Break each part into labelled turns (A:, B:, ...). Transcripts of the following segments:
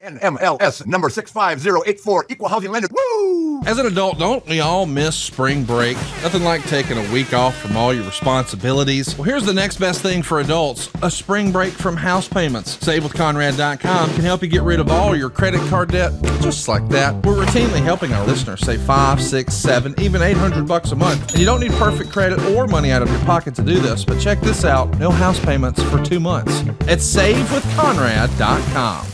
A: NMLS number 65084, equal housing lender. Woo!
B: As an adult, don't we all miss spring break? Nothing like taking a week off from all your responsibilities. Well, here's the next best thing for adults, a spring break from house payments. SaveWithConrad.com can help you get rid of all your credit card debt just like that. We're routinely helping our listeners save $5, $6, $7, even $800 a month. And you don't need perfect credit or money out of your pocket to do this, but check this out, no house payments for 2 months. At SaveWithConrad.com.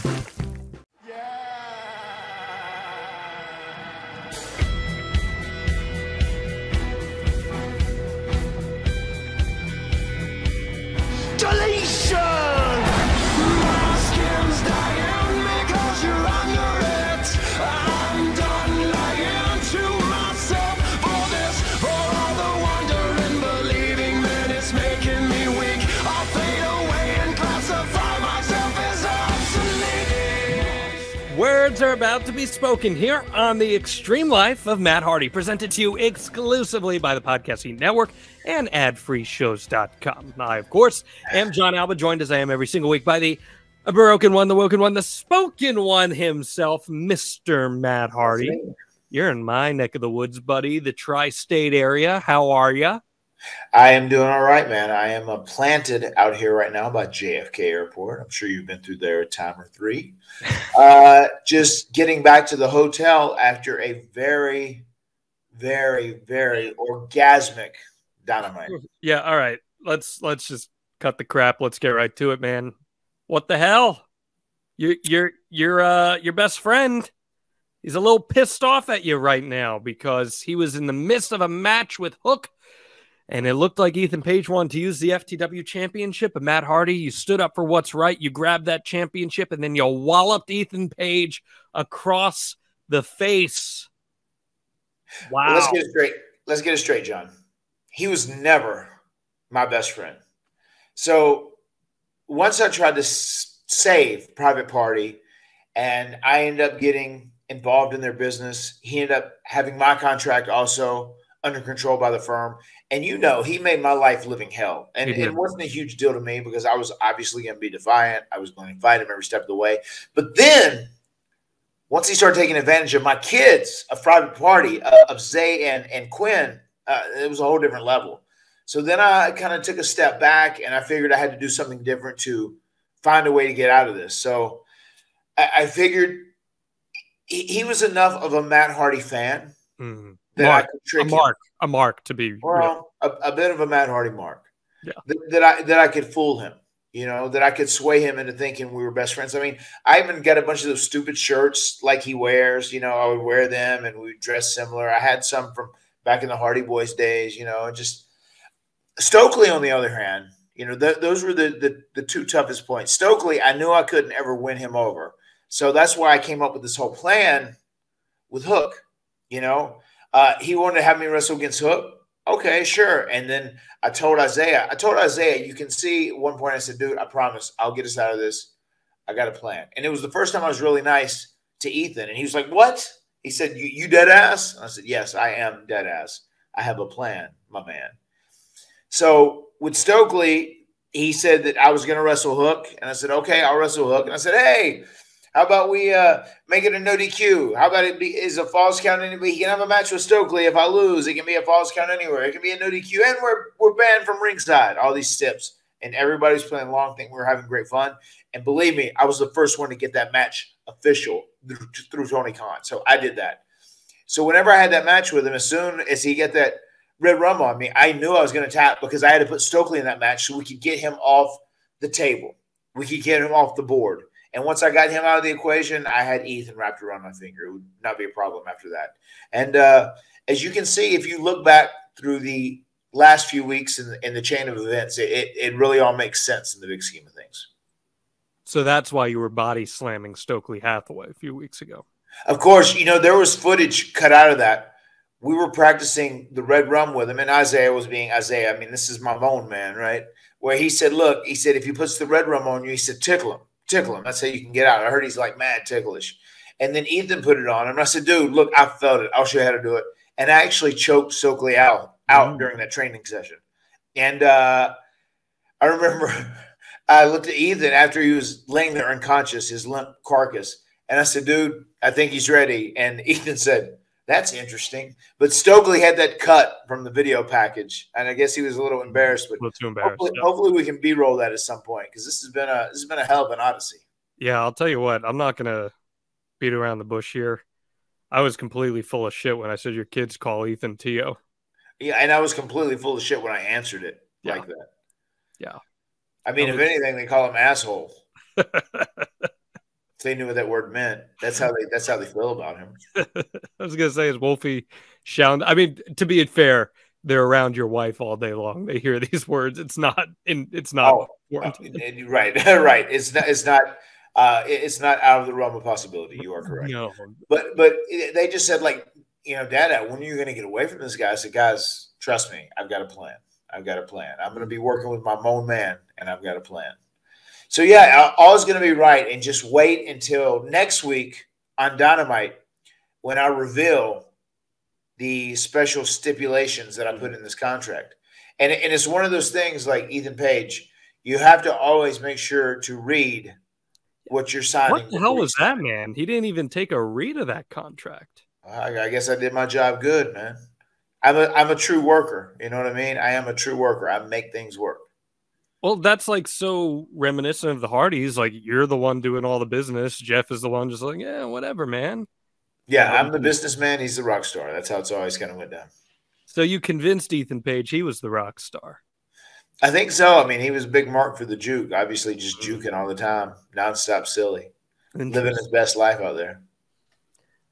C: Words are about to be spoken here on the Extreme Life of Matt Hardy, presented to you exclusively by the Podcasting Network and adfreeshows.com. I, of course, am John Alba, joined as I am every single week by the broken one, the woken one, the spoken one himself, Mr. Matt Hardy. You're in my neck of the woods, buddy, the tri-state area. How are you?
D: I am doing all right, man. I am planted out here right now by JFK Airport. I'm sure you've been through there a time or three. Just getting back to the hotel after a very, very, very orgasmic Dynamite.
C: Yeah, all right. Let's just cut the crap. Let's get right to it, man. What the hell? Your best friend. He's a little pissed off at you right now because he was in the midst of a match with Hook. And it looked like Ethan Page wanted to use the FTW championship, but Matt Hardy, you stood up for what's right. You grabbed that championship, and then you walloped Ethan Page across the face. Wow.
D: Well, let's get it straight, John. He was never my best friend. So once I tried to save Private Party, and I ended up getting involved in their business, he ended up having my contract also under control by the firm. And he made my life living hell. And it wasn't a huge deal to me because I was obviously going to be defiant. I was going to fight him every step of the way. But then once he started taking advantage of my kids, of Private Party, of Zay and Quinn, it was a whole different level. So then I kind of took a step back and I figured I had to do something different to find a way to get out of this. So I figured he was enough of a Matt Hardy fan.
C: Mm-hmm.
D: That I could trick him.
C: A mark to be
D: a bit of a Matt Hardy mark.
C: Yeah.
D: That I could fool him, that I could sway him into thinking we were best friends. I mean, I even got a bunch of those stupid shirts like he wears, I would wear them and we dress similar. I had some from back in the Hardy Boys days, and just Stokely on the other hand, those were the two toughest points. Stokely, I knew I couldn't ever win him over. So that's why I came up with this whole plan with Hook, he wanted to have me wrestle against Hook. Okay, sure. And then I told Isaiah, you can see at one point I said, dude, I promise I'll get us out of this. I got a plan. And it was the first time I was really nice to Ethan. And he was like, what? He said, you dead ass? And I said, yes, I am dead ass. I have a plan, my man. So with Stokely, he said that I was going to wrestle Hook. And I said, okay, I'll wrestle Hook. And I said, hey, how about we make it a no DQ? How about is a falls count anywhere? He can have a match with Stokely. If I lose, it can be a falls count anywhere. It can be a no DQ. And we're banned from ringside. All these steps. And everybody's playing along, thinking we were having great fun. And believe me, I was the first one to get that match official through Tony Khan. So I did that. So whenever I had that match with him, as soon as he get that red rum on me, I knew I was going to tap because I had to put Stokely in that match so we could get him off the table. We could get him off the board. And once I got him out of the equation, I had Ethan wrapped around my finger. It would not be a problem after that. And as you can see, if you look back through the last few weeks in the chain of events, it really all makes sense in the big scheme of things.
C: So that's why you were body slamming Stokely Hathaway a few weeks ago.
D: Of course, there was footage cut out of that. We were practicing the red rum with him, and Isaiah was being Isaiah. I mean, this is my own man, right? Where he said, look, he said, if he puts the red rum on you, he said, tickle him. Tickle him. That's how you can get out. I heard he's like mad ticklish. And then Ethan put it on him. And I said, dude, look, I felt it. I'll show you how to do it. And I actually choked Stokely out during that training session. And I remember I looked at Ethan after he was laying there unconscious, his limp carcass. And I said, dude, I think he's ready. And Ethan said, that's interesting. But Stokely had that cut from the video package, and I guess he was a little embarrassed. But
C: A little too embarrassed.
D: hopefully we can B-roll that at some point, because this has been a hell of an odyssey.
C: Yeah, I'll tell you what. I'm not gonna beat around the bush here. I was completely full of shit when I said your kids call Ethan Tio.
D: Yeah, and I was completely full of shit when I answered it like that.
C: Yeah.
D: I mean, if anything, they call him asshole. If they knew what that word meant, that's how they feel about him.
C: I was gonna say, is Wolfie shouting? I mean, to be fair, they're around your wife all day long. They hear these words. It's not important.
D: Right. It's not out of the realm of possibility. You are correct.
C: No.
D: But they just said, like, Dada, when are you going to get away from this guy? I said, guys, trust me, I've got a plan. I'm going to be working with my own man, and I've got a plan. So, yeah, all is going to be right. And just wait until next week on Dynamite when I reveal the special stipulations that I put in this contract. And it's one of those things, like Ethan Page, you have to always make sure to read what you're signing.
C: What the hell was that, man? He didn't even take a read of that contract.
D: I guess I did my job good, man. I'm a true worker. You know what I mean? I am a true worker. I make things work.
C: Well, that's like so reminiscent of the Hardys. Like, you're the one doing all the business. Jeff is the one just like, yeah, whatever, man.
D: Yeah, I'm the businessman. He's the rock star. That's how it's always kind of went down. So
C: you convinced Ethan Page he was the rock star?
D: I think so. I mean, he was a big mark for the juke. Obviously, just juking all the time, nonstop silly, living his best life out there.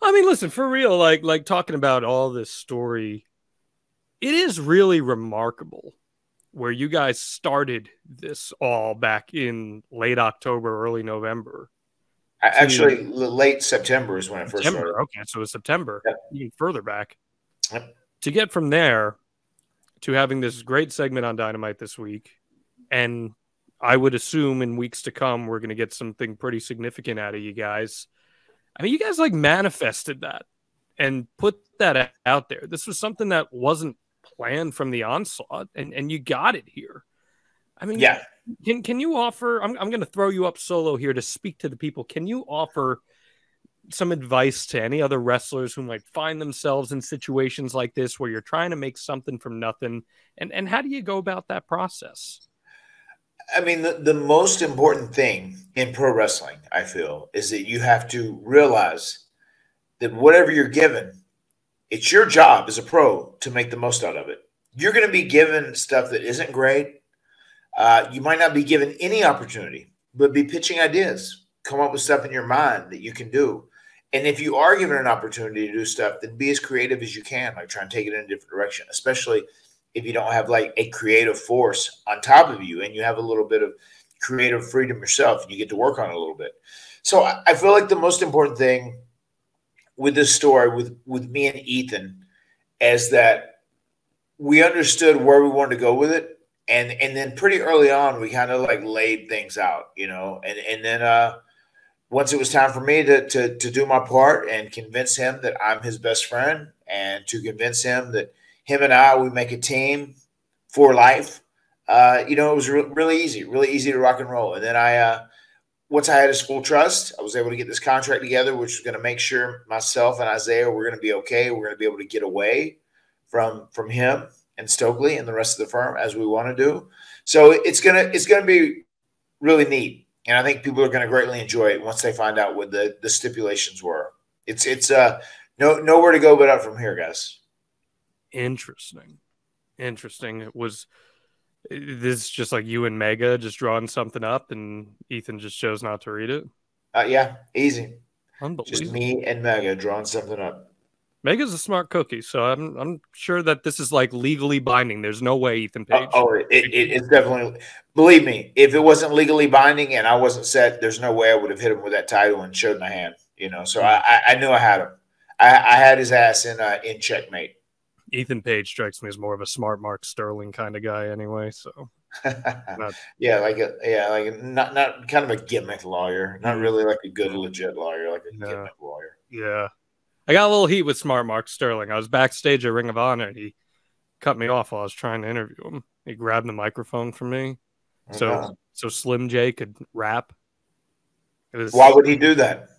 C: I mean, listen, for real, like talking about all this story, it is really remarkable where you guys started this all back in late October, early November.
D: Actually, late September is when it first started.
C: Okay, so it was September, even further back.
D: Yep.
C: To get from there to having this great segment on Dynamite this week, and I would assume in weeks to come we're going to get something pretty significant out of you guys. I mean, you guys like manifested that and put that out there. This was something that wasn't planned from the onslaught, and you got it here. I mean,
D: yeah.
C: Can you offer? I'm going to throw you up solo here to speak to the people. Can you offer some advice to any other wrestlers who might find themselves in situations like this where you're trying to make something from nothing? And how do you go about that process?
D: I mean, the most important thing in pro wrestling, I feel, is that you have to realize that whatever you're given, it's your job as a pro to make the most out of it. You're going to be given stuff that isn't great. You might not be given any opportunity, but be pitching ideas. Come up with stuff in your mind that you can do. And if you are given an opportunity to do stuff, then be as creative as you can. Like, try and take it in a different direction, especially if you don't have like a creative force on top of you and you have a little bit of creative freedom yourself and you get to work on it a little bit. So I feel like the most important thing with this story with me and Ethan is that we understood where we wanted to go with it. And then pretty early on, we kind of like laid things out, and then once it was time for me to do my part and convince him that I'm his best friend and to convince him that him and we make a team for life, it was really easy to rock and roll. And then once I had his full trust, I was able to get this contract together, which was going to make sure myself and Isaiah were going to be okay. We're going to be able to get away from him and Stokely and the rest of the firm as we want to do. So it's gonna be really neat, and I think people are going to greatly enjoy it once they find out what the stipulations were. It's nowhere to go but up from here, guys.
C: Interesting. It was this just like you and Mega just drawing something up, and Ethan just chose not to read it.
D: Yeah, easy.
C: Unbelievable.
D: Just me and Mega drawing something up.
C: Mega's a smart cookie, so I'm sure that this is like legally binding. There's no way Ethan Page.
D: It's definitely. Believe me, if it wasn't legally binding and I wasn't set, there's no way I would have hit him with that title and showed my hand. So I knew I had him. I had his ass in checkmate.
C: Ethan Page strikes me as more of a smart Mark Sterling kind of guy, anyway. So
D: not kind of a gimmick lawyer, not really like a good legit lawyer, like a gimmick lawyer.
C: Yeah. I got a little heat with smart Mark Sterling. I was backstage at Ring of Honor, and he cut me off while I was trying to interview him. He grabbed the microphone from me, so Slim J could rap.
D: Why would he do that?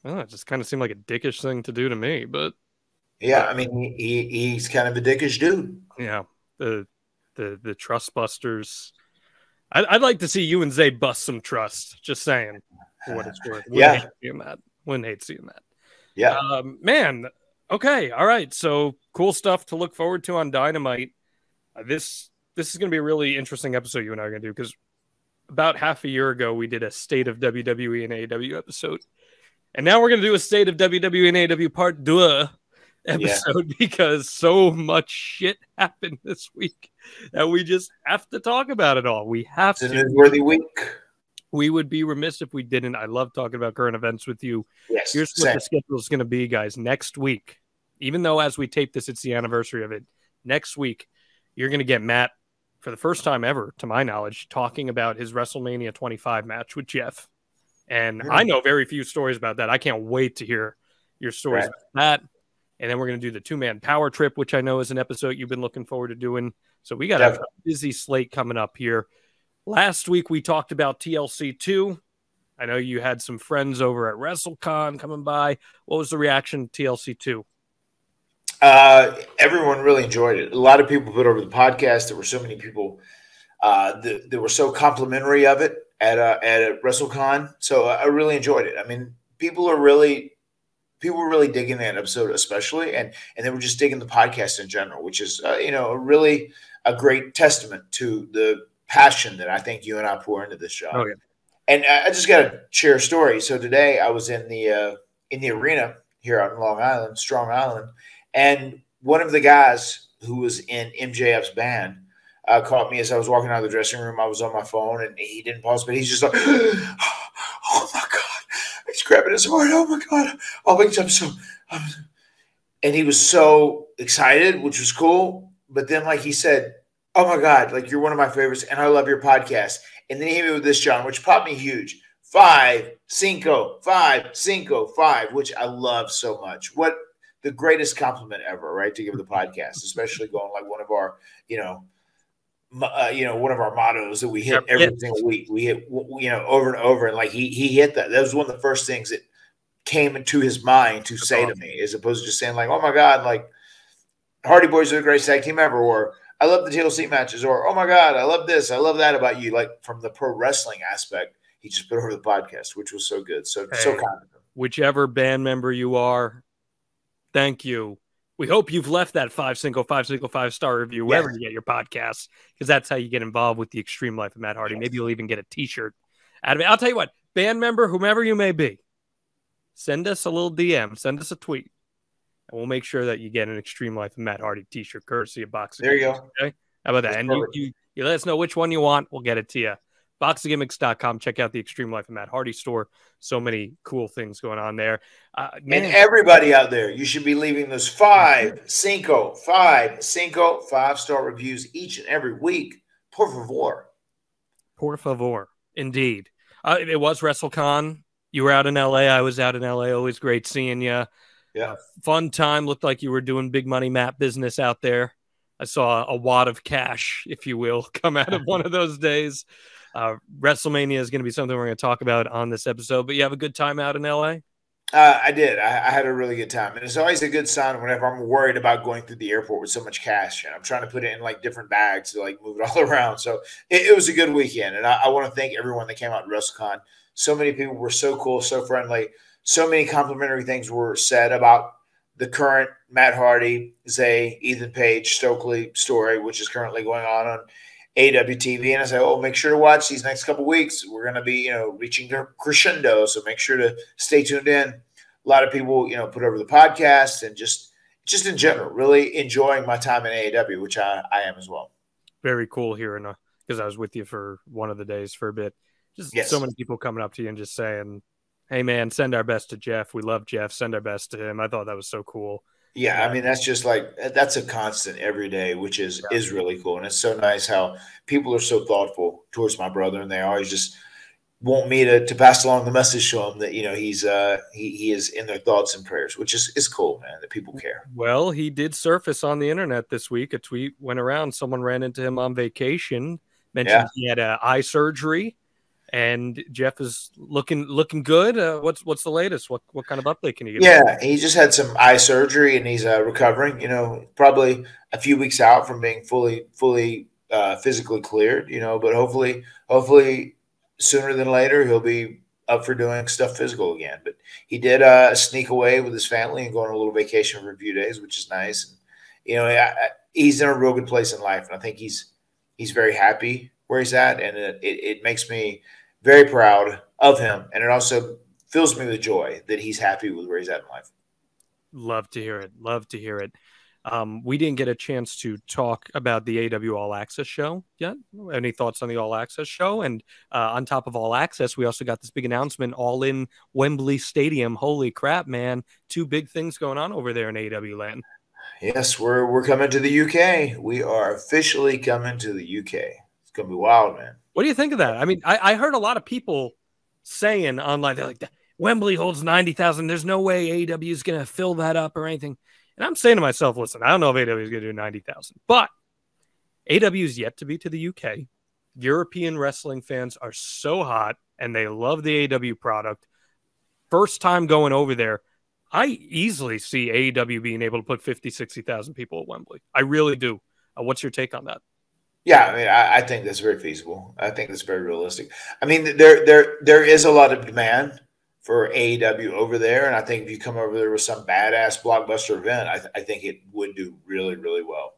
C: Well, it just kind of seemed like a dickish thing to do to me, but
D: Yeah, I mean, he's kind of a dickish dude.
C: yeah, the trust busters. I'd like to see you and Zay bust some trust. Just saying, for what it's worth. Wouldn't hate seeing that. Wouldn't hate seeing that.
D: Yeah,
C: man. Okay, all right. So cool stuff to look forward to on Dynamite. This is going to be a really interesting episode you and I are going to do, because about half a year ago we did a State of WWE and AEW episode, and now we're going to do a State of WWE and AEW Part 2 episode because so much shit happened this week that we just have to talk about it all. We have
D: it's
C: to.
D: a newsworthy week.
C: We would be remiss if we didn't. I love talking about current events with you.
D: Yes,
C: here's what the schedule is going to be, guys. Next week, even though as we tape this, it's the anniversary of it, next week, you're going to get Matt, for the first time ever, to my knowledge, talking about his WrestleMania 25 match with Jeff. And I know very few stories about that. I can't wait to hear your stories about that. And then we're going to do the 2-man power trip, which I know is an episode you've been looking forward to doing. So we got a busy slate coming up here. Last week, we talked about TLC 2. I know you had some friends over at WrestleCon coming by. What was the reaction to TLC 2?
D: Everyone really enjoyed it. A lot of people put over the podcast. There were so many people that were so complimentary of it at WrestleCon. So I really enjoyed it. I mean, people were really digging that episode, especially, and they were just digging the podcast in general, which is really a great testament to the passion that I think you and I pour into this job.
C: Oh, yeah.
D: And I just got to share a story. So today I was in the arena here out in Long Island, Strong Island, and one of the guys who was in MJF's band caught me as I was walking out of the dressing room. I was on my phone, and he didn't pause, but he's just like, "Oh my God!" He's grabbing his heart. "Oh my God!" Oh, and he was so excited, which was cool. But then, like he said, "Oh my God, like you're one of my favorites, and I love your podcast." And then he hit me with this, John, which popped me huge. 5, 5, which I love so much. What the greatest compliment ever, right? To give the podcast, especially going like one of our, one of our mottos that we hit every single week. We hit, over and over. And like he hit that. That was one of the first things that came into his mind to say to me, as opposed to just saying like, "Oh my God, like Hardy Boys are the greatest tag team ever," or "I love the TLC matches," or "Oh my God, I love this, I love that about you." Like from the pro wrestling aspect, he just put over the podcast, which was so good. So kind of him.
C: Whichever band member you are, thank you. We hope you've left that 5-5-5-star review wherever you get your podcasts, because that's how you get involved with the Extreme Life of Matt Hardy. Maybe you'll even get a T-shirt out of it. I'll tell you what, band member, whomever you may be, send us a little DM, send us a tweet, and we'll make sure that you get an Extreme Life of Matt Hardy T-shirt courtesy of Box of
D: There you
C: Gimmicks,
D: go.
C: Okay? How about that? And you let us know which one you want. We'll get it to you. Boxofgimmicks.com. Check out the Extreme Life of Matt Hardy store. So many cool things going on there.
D: And everybody out there, you should be leaving those 5-star reviews each and every week. Por favor.
C: Por favor. Indeed. It was WrestleCon. You were out in LA. I was out in LA. Always great seeing you.
D: Yeah.
C: Fun time. Looked like you were doing big money Matt business out there. I saw a wad of cash, if you will, come out of one of those days. WrestleMania is going to be something we're going to talk about on this episode, but you have a good time out in LA?
D: I did. I had a really good time. And it's always a good sign whenever I'm worried about going through the airport with so much cash. And I'm trying to put it in like different bags to like move it all around. So it was a good weekend. And I want to thank everyone that came out to WrestleCon. So many people were so cool, so friendly. So many complimentary things were said about the current Matt Hardy, Zay, Ethan Page, Stokely story, which is currently going on AWTV. And I said, make sure to watch these next couple weeks. We're going to be, reaching their crescendo. So make sure to stay tuned in. A lot of people, put over the podcast and just in general, really enjoying my time in AEW, which I am as well.
C: Very cool hearing, because I was with you for one of the days for a bit. Just so many people coming up to you and just saying, "Hey man, send our best to Jeff. We love Jeff. Send our best to him." I thought that was so cool.
D: Yeah, I mean, that's just like, that's a constant every day, which is really cool. And it's so nice how people are so thoughtful towards my brother, and they always just want me to pass along the message to him that, he is in their thoughts and prayers, which is cool, man, that people care.
C: Well, he did surface on the internet this week. A tweet went around. Someone ran into him on vacation, mentioned he had eye surgery, and Jeff is looking good. What's the latest? What kind of update can you give?
D: Yeah, he just had some eye surgery and he's recovering. You know, probably a few weeks out from being fully physically cleared. You know, but hopefully sooner than later he'll be up for doing stuff physical again. But he did sneak away with his family and go on a little vacation for a few days, which is nice. And you know, he's in a real good place in life, and I think he's very happy where he's at, and it makes me very proud of him, and it also fills me with joy that he's happy with where he's at in life.
C: Love to hear it. Love to hear it. We didn't get a chance to talk about the AW All Access show yet. Any thoughts on the All Access show? And on top of All Access, we also got this big announcement, all in Wembley Stadium. Holy crap, man. 2 big things going on over there in AW land.
D: Yes, we're coming to the UK. We are officially coming to the UK. It's going to be wild, man.
C: What do you think of that? I mean, I heard a lot of people saying online, they're like, Wembley holds 90,000. There's no way AEW is going to fill that up or anything. And I'm saying to myself, listen, I don't know if AEW is going to do 90,000, but AEW is yet to be to the UK. European wrestling fans are so hot and they love the AEW product. First time going over there, I easily see AEW being able to put 50, 60,000 people at Wembley. I really do. What's your take on that?
D: Yeah, I mean, I think that's very feasible. I think that's very realistic. I mean, there is a lot of demand for AEW over there, and I think if you come over there with some badass blockbuster event, I think it would do really, really well.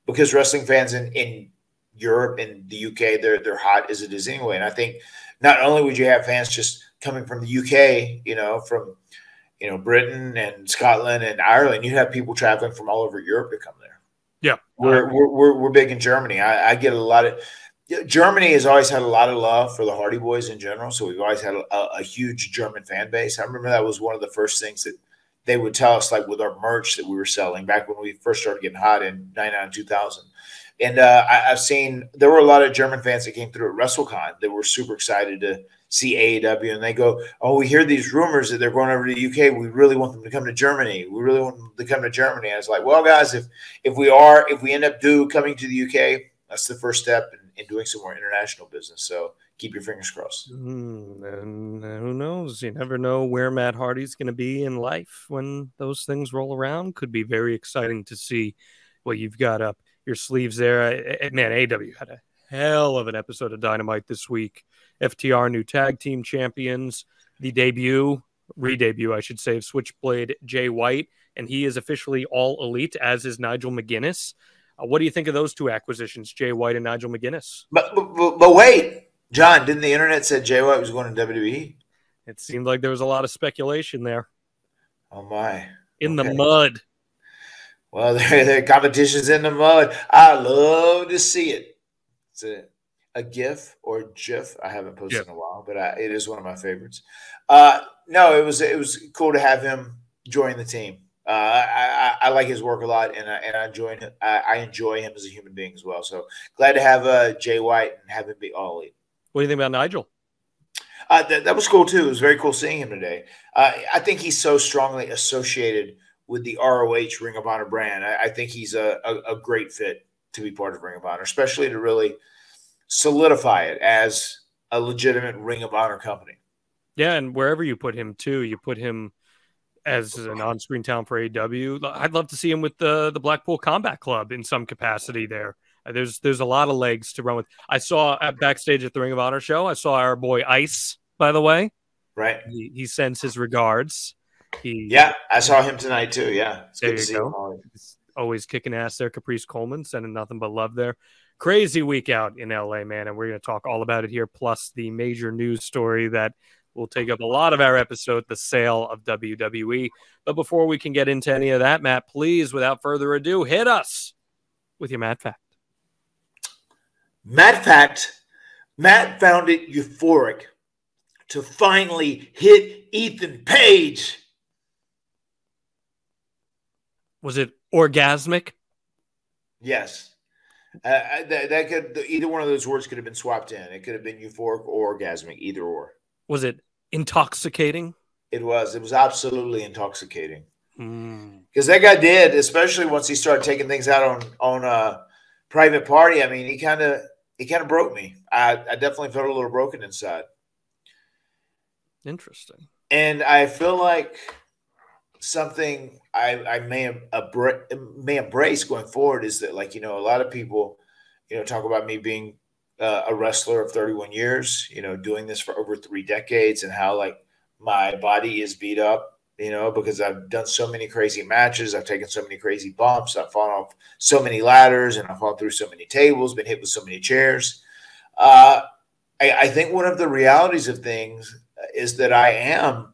D: Because wrestling fans in Europe and the UK, they're hot as it is anyway. And I think not only would you have fans just coming from the UK, you know, from Britain and Scotland and Ireland, you have people traveling from all over Europe to come there.
C: Yeah,
D: we're big in Germany. I get a lot of Germany has always had a lot of love for the Hardy Boys in general, so we've always had a huge German fan base. I remember that was one of the first things that they would tell us, like with our merch that we were selling back when we first started getting hot in 99, 2000. And I've seen there were a lot of German fans that came through at WrestleCon that were super excited to see AEW, and they go, "Oh, we hear these rumors that they're going over to the UK. We really want them to come to Germany. We really want them to come to Germany." And I was like, "Well, guys, if we end up coming to the UK, that's the first step in doing some more international business. So keep your fingers crossed."
C: And who knows? You never know where Matt Hardy's going to be in life when those things roll around. Could be very exciting to see what you've got up your sleeves there. Man, AEW had a hell of an episode of Dynamite this week. FTR new tag team champions, the re-debut, I should say, of Switchblade Jay White, and he is officially all elite, as is Nigel McGuinness. What do you think of those 2 acquisitions, Jay White and Nigel McGuinness?
D: But wait, John, didn't the internet say Jay White was going to WWE?
C: It seemed like there was a lot of speculation there.
D: Oh my!
C: In the mud.
D: Well, their competition's in the mud. I love to see it. It's a GIF or GIF. I haven't posted in a while, but it is one of my favorites. No, it was cool to have him join the team. I like his work a lot, and I enjoy him as a human being as well. So glad to have Jay White and have him be all elite. What
C: do you think about Nigel?
D: That was cool too. It was very cool seeing him today. I think he's so strongly associated with the ROH Ring of Honor brand. I think he's a great fit to be part of Ring of Honor, especially to really solidify it as a legitimate Ring of Honor company.
C: Yeah, and wherever you put him too, you put him as an on-screen talent for AEW. I'd love to see him with the Blackpool Combat Club in some capacity there. There's a lot of legs to run with. I saw backstage at the Ring of Honor show, I saw our boy Ice, by the way.
D: Right.
C: He sends his regards.
D: I saw him tonight too. Yeah. It's
C: good to see him. Always kicking ass there. Caprice Coleman sending nothing but love there. Crazy week out in LA, man. And we're going to talk all about it here. Plus the major news story that will take up a lot of our episode, the sale of WWE. But before we can get into any of that, Matt, please, without further ado, hit us with your Matt Fact.
D: Matt Fact. Matt found it euphoric to finally hit Ethan Page.
C: Was it orgasmic?
D: Yes. That could, either one of those words could have been swapped in. It could have been euphoric or orgasmic, either or.
C: Was it intoxicating?
D: It was. It was absolutely intoxicating. Because that guy did, especially once he started taking things out on Private Party. I mean, he kind of broke me. I definitely felt a little broken inside.
C: Interesting.
D: And I feel like something I may embrace going forward is that, like, a lot of people, talk about me being a wrestler of 31 years, doing this for over 3 decades, and how, like, my body is beat up, because I've done so many crazy matches. I've taken so many crazy bumps. I've fallen off so many ladders, and I've fallen through so many tables, been hit with so many chairs. I think one of the realities of things is that I am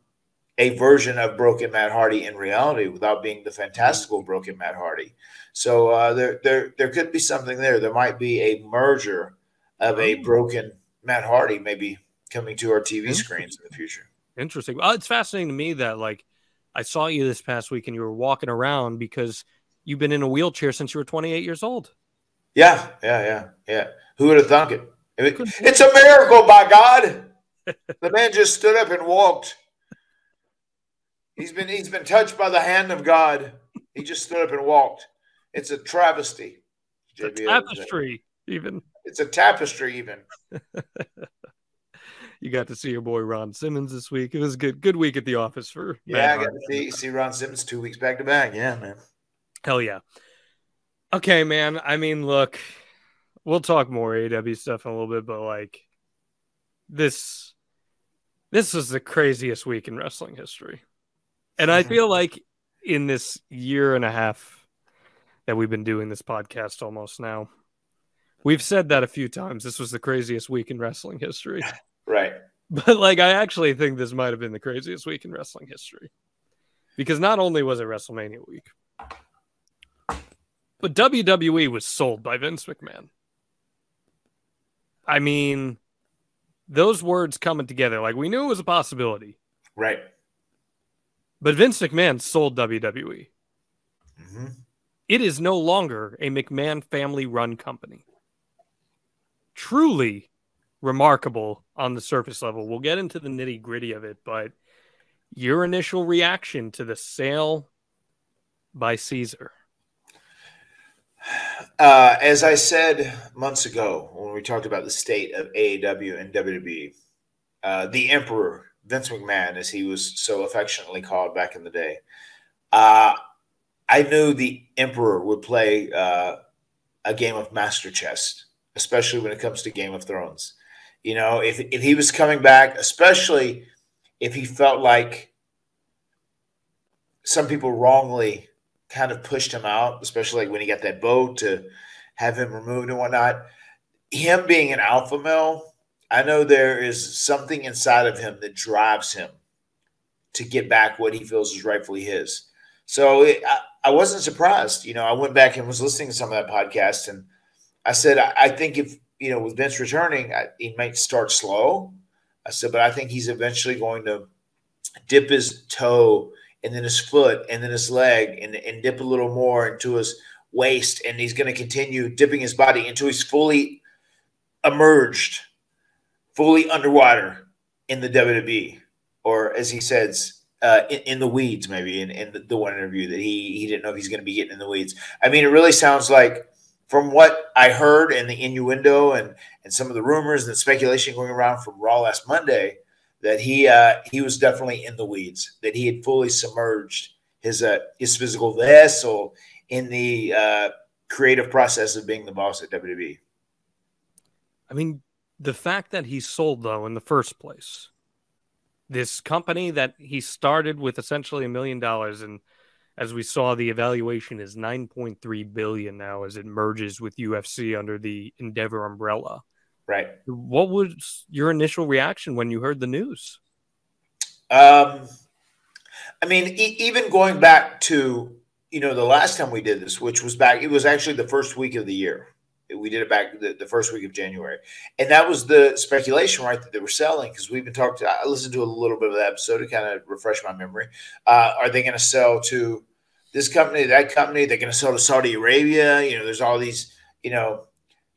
D: a version of broken Matt Hardy in reality, without being the fantastical broken Matt Hardy. So there could be something there. There might be a merger of a broken Matt Hardy maybe coming to our TV screens in the future.
C: Interesting. Well, it's fascinating to me that, like, I saw you this past week and you were walking around because you've been in a wheelchair since you were 28 years old.
D: Yeah. Who would have thunk it? It's a miracle, by God. The man just stood up and walked. He's been touched by the hand of God. He just stood up and walked. It's a travesty.
C: It's a tapestry, even.
D: It's a tapestry, even.
C: You got to see your boy Ron Simmons this week. It was good week at the office for
D: Matt. I got to see Ron Simmons 2 weeks back to back. Yeah, man.
C: Hell yeah. Okay, man. I mean, look, we'll talk more AEW stuff in a little bit, but, like, this is the craziest week in wrestling history. And I feel like in this year and a half that we've been doing this podcast almost now, we've said that a few times. This was the craziest week in wrestling history.
D: Right.
C: But, like, I actually think this might have been the craziest week in wrestling history. Because not only was it WrestleMania week, but WWE was sold by Vince McMahon. I mean, those words coming together, like, we knew it was a possibility.
D: Right.
C: But Vince McMahon sold WWE.
D: Mm-hmm.
C: It is no longer a McMahon family-run company. Truly remarkable on the surface level. We'll get into the nitty-gritty of it, but your initial reaction to the sale by Caesar?
D: As I said months ago when we talked about the state of AEW and WWE, the Emperor, Vince McMahon, as he was so affectionately called back in the day, I knew the Emperor would play a game of master chess, especially when it comes to Game of Thrones. If he was coming back, especially if he felt like some people wrongly kind of pushed him out, especially like when he got that vote to have him removed and whatnot. Him being an alpha male, I know there is something inside of him that drives him to get back what he feels is rightfully his. So I wasn't surprised. I went back and was listening to some of that podcast, and I said, I think if, with Vince returning, he might start slow. I said, but I think he's eventually going to dip his toe and then his foot and then his leg and dip a little more into his waist. And he's going to continue dipping his body until he's fully emerged, fully underwater in the WWE, or as he says, in the weeds, maybe in the one interview that he didn't know if he's going to be getting in the weeds. I mean, it really sounds like, from what I heard and the innuendo and some of the rumors and the speculation going around from Raw last Monday, that he was definitely in the weeds, that he had fully submerged his physical vessel in the creative process of being the boss at WWE.
C: I mean, the fact that he sold, though, in the first place, this company that he started with essentially $1 million, and as we saw, the evaluation is $9.3 billion now as it merges with UFC under the Endeavor umbrella.
D: Right.
C: What was your initial reaction when you heard the news?
D: I mean, even going back to, the last time we did this, which was back, it was actually the first week of the year. We did it back the first week of January. And that was the speculation, right, that they were selling, because we've been talking to, I listened to a little bit of that episode to kind of refresh my memory. Are they going to sell to this company, that company? They're going to sell to Saudi Arabia. There's all these,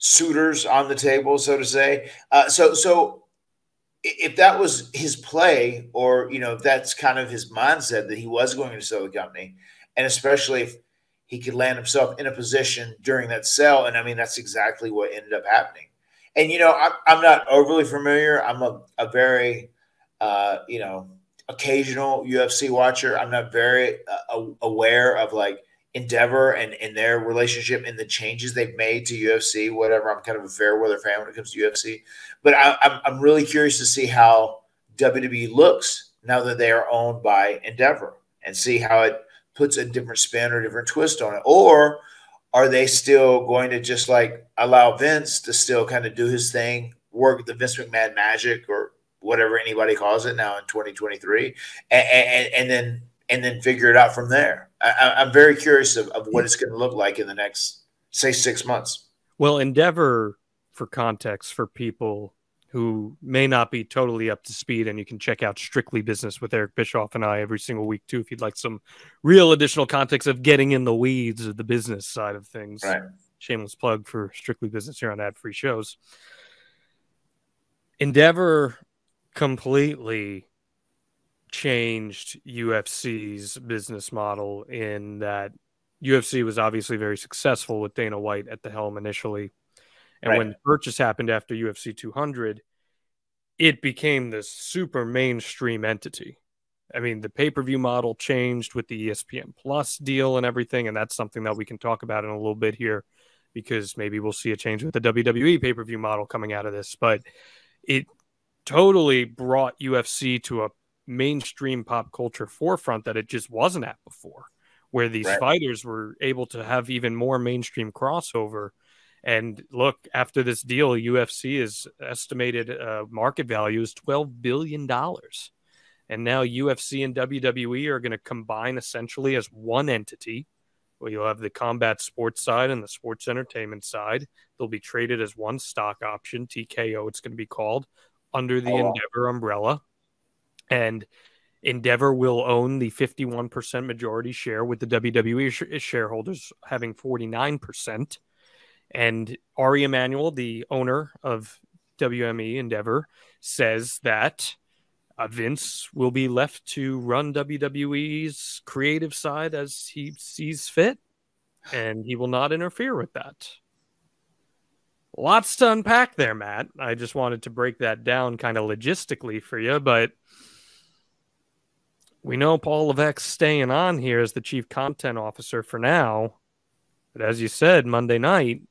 D: suitors on the table, so to say. So if that was his play, or, if that's kind of his mindset that he was going to sell the company, and especially if he could land himself in a position during that sale. And I mean, that's exactly what ended up happening. And, I'm not overly familiar. I'm a very you know, occasional UFC watcher. I'm not very aware of like Endeavor and their relationship and the changes they've made to UFC, whatever. I'm kind of a fair weather fan when it comes to UFC, but I'm really curious to see how WWE looks now that they are owned by Endeavor, and see how it puts a different spin or different twist on it. Or are they still going to just like allow Vince to still kind of do his thing, work the Vince McMahon magic or whatever anybody calls it now in 2023, and then figure it out from there? I'm very curious of what it's going to look like in the next, say, 6 months.
C: Well, Endeavor, for context, for people who may not be totally up to speed, and you can check out Strictly Business with Eric Bischoff and I every single week, too, if you'd like some real additional context of getting in the weeds of the business side of things.
D: Right.
C: Shameless plug for Strictly Business here on ad-free shows. Endeavor completely changed UFC's business model in that UFC was obviously very successful with Dana White at the helm initially. And when the purchase happened after UFC 200, it became this super mainstream entity. I mean, the pay-per-view model changed with the ESPN Plus deal and everything, and that's something that we can talk about in a little bit here, because maybe we'll see a change with the WWE pay-per-view model coming out of this. But it totally brought UFC to a mainstream pop culture forefront that it just wasn't at before, where these fighters were able to have even more mainstream crossover. And look, after this deal, UFC is estimated market value is $12 billion. And now UFC and WWE are going to combine essentially as one entity, where you'll have the combat sports side and the sports entertainment side. They'll be traded as one stock option, TKO it's going to be called, under the Endeavor umbrella. And Endeavor will own the 51% majority share, with the WWE shareholders having 49%. And Ari Emanuel, the owner of WME Endeavor, says that Vince will be left to run WWE's creative side as he sees fit, and he will not interfere with that. Lots to unpack there, Matt. I just wanted to break that down kind of logistically for you, but we know Paul Levesque's staying on here as the chief content officer for now. But as you said, Monday night,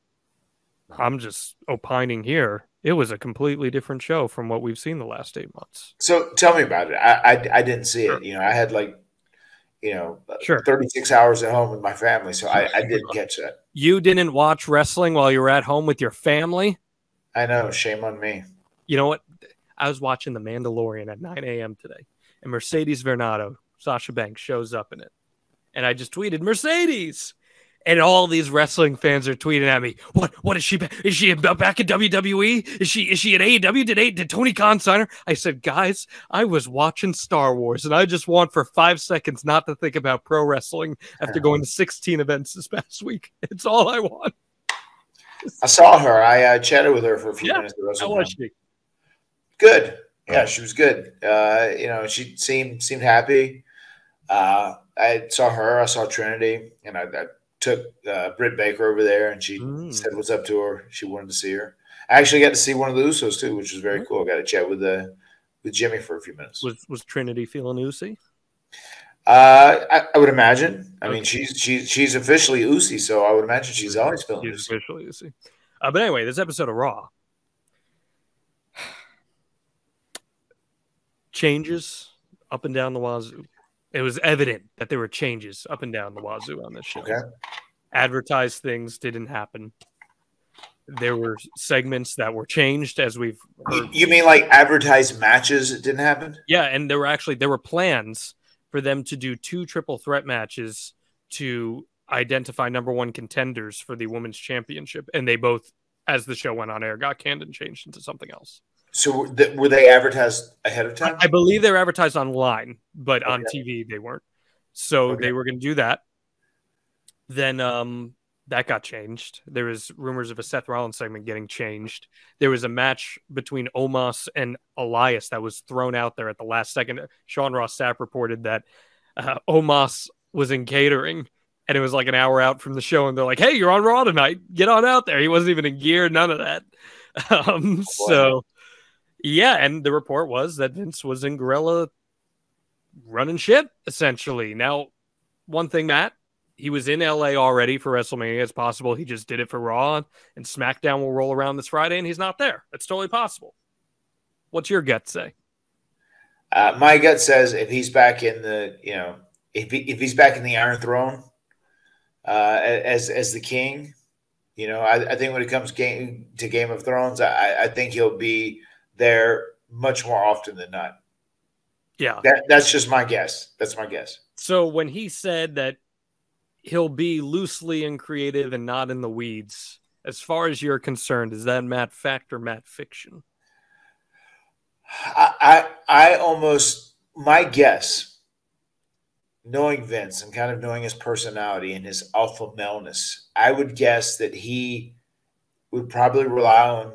C: I'm just opining here, it was a completely different show from what we've seen the last 8 months.
D: So tell me about it. I didn't see it. You know, I had 36 hours at home with my family, so I didn't catch that.
C: You didn't watch wrestling while you were at home with your family?
D: I know. Shame on me.
C: You know what? I was watching The Mandalorian at 9 a.m. today, and Mercedes Varnado, Sasha Banks, shows up in it. And I just tweeted, Mercedes! And all these wrestling fans are tweeting at me. What is she? Is she back at WWE? Is she at AEW? Did Tony Khan sign her? I said, guys, I was watching Star Wars, and I just want for 5 seconds not to think about pro wrestling after going to 16 events this past week. It's all I want.
D: I saw her. I chatted with her for a few minutes.
C: How was she?
D: Good. Yeah, she was good. You know, she seemed happy. I saw her. I saw Trinity, and I took Britt Baker over there, and she said what's up to her. She wanted to see her. I actually got to see one of the Usos too, which was very cool. I got to chat with Jimmy for a few minutes.
C: Was Trinity feeling Usi?
D: I would imagine. I mean, she's officially Usi, so I would imagine she's always feeling Usi.
C: Officially Usi. But anyway, this episode of Raw, changes up and down the wazoo. It was evident that there were changes up and down the wazoo on this show.
D: Okay.
C: Advertised things didn't happen. There were segments that were changed, as we've heard.
D: You mean like advertised matches that didn't happen?
C: Yeah, and there were plans for them to do 2 triple threat matches to identify number 1 contenders for the women's championship, and they both, as the show went on air, got canned and changed into something else.
D: So were they advertised ahead of time?
C: I believe they were advertised online, but on TV they weren't. So they were going to do that. Then that got changed. There was rumors of a Seth Rollins segment getting changed. There was a match between Omos and Elias that was thrown out there at the last second. Sean Ross Sapp reported that Omos was in catering, and it was like an hour out from the show, and they're like, hey, you're on Raw tonight. Get on out there. He wasn't even in gear, none of that. So... Yeah, and the report was that Vince was in Gorilla running shit, essentially. Now, one thing, Matt, he was in LA already for WrestleMania. It's possible he just did it for Raw, and SmackDown will roll around this Friday, and he's not there. It's totally possible. What's your gut say?
D: My gut says if he's back in the, if he's back in the Iron Throne as the king, I think when it comes to Game of Thrones, I think he'll be there much more often than not.
C: Yeah.
D: That's just my guess. That's my guess.
C: So when he said that he'll be loosely and creative and not in the weeds, as far as you're concerned, is that Matt fact or Matt fiction?
D: I almost, my guess, knowing Vince and kind of knowing his personality and his alpha maleness, I would guess that he would probably rely on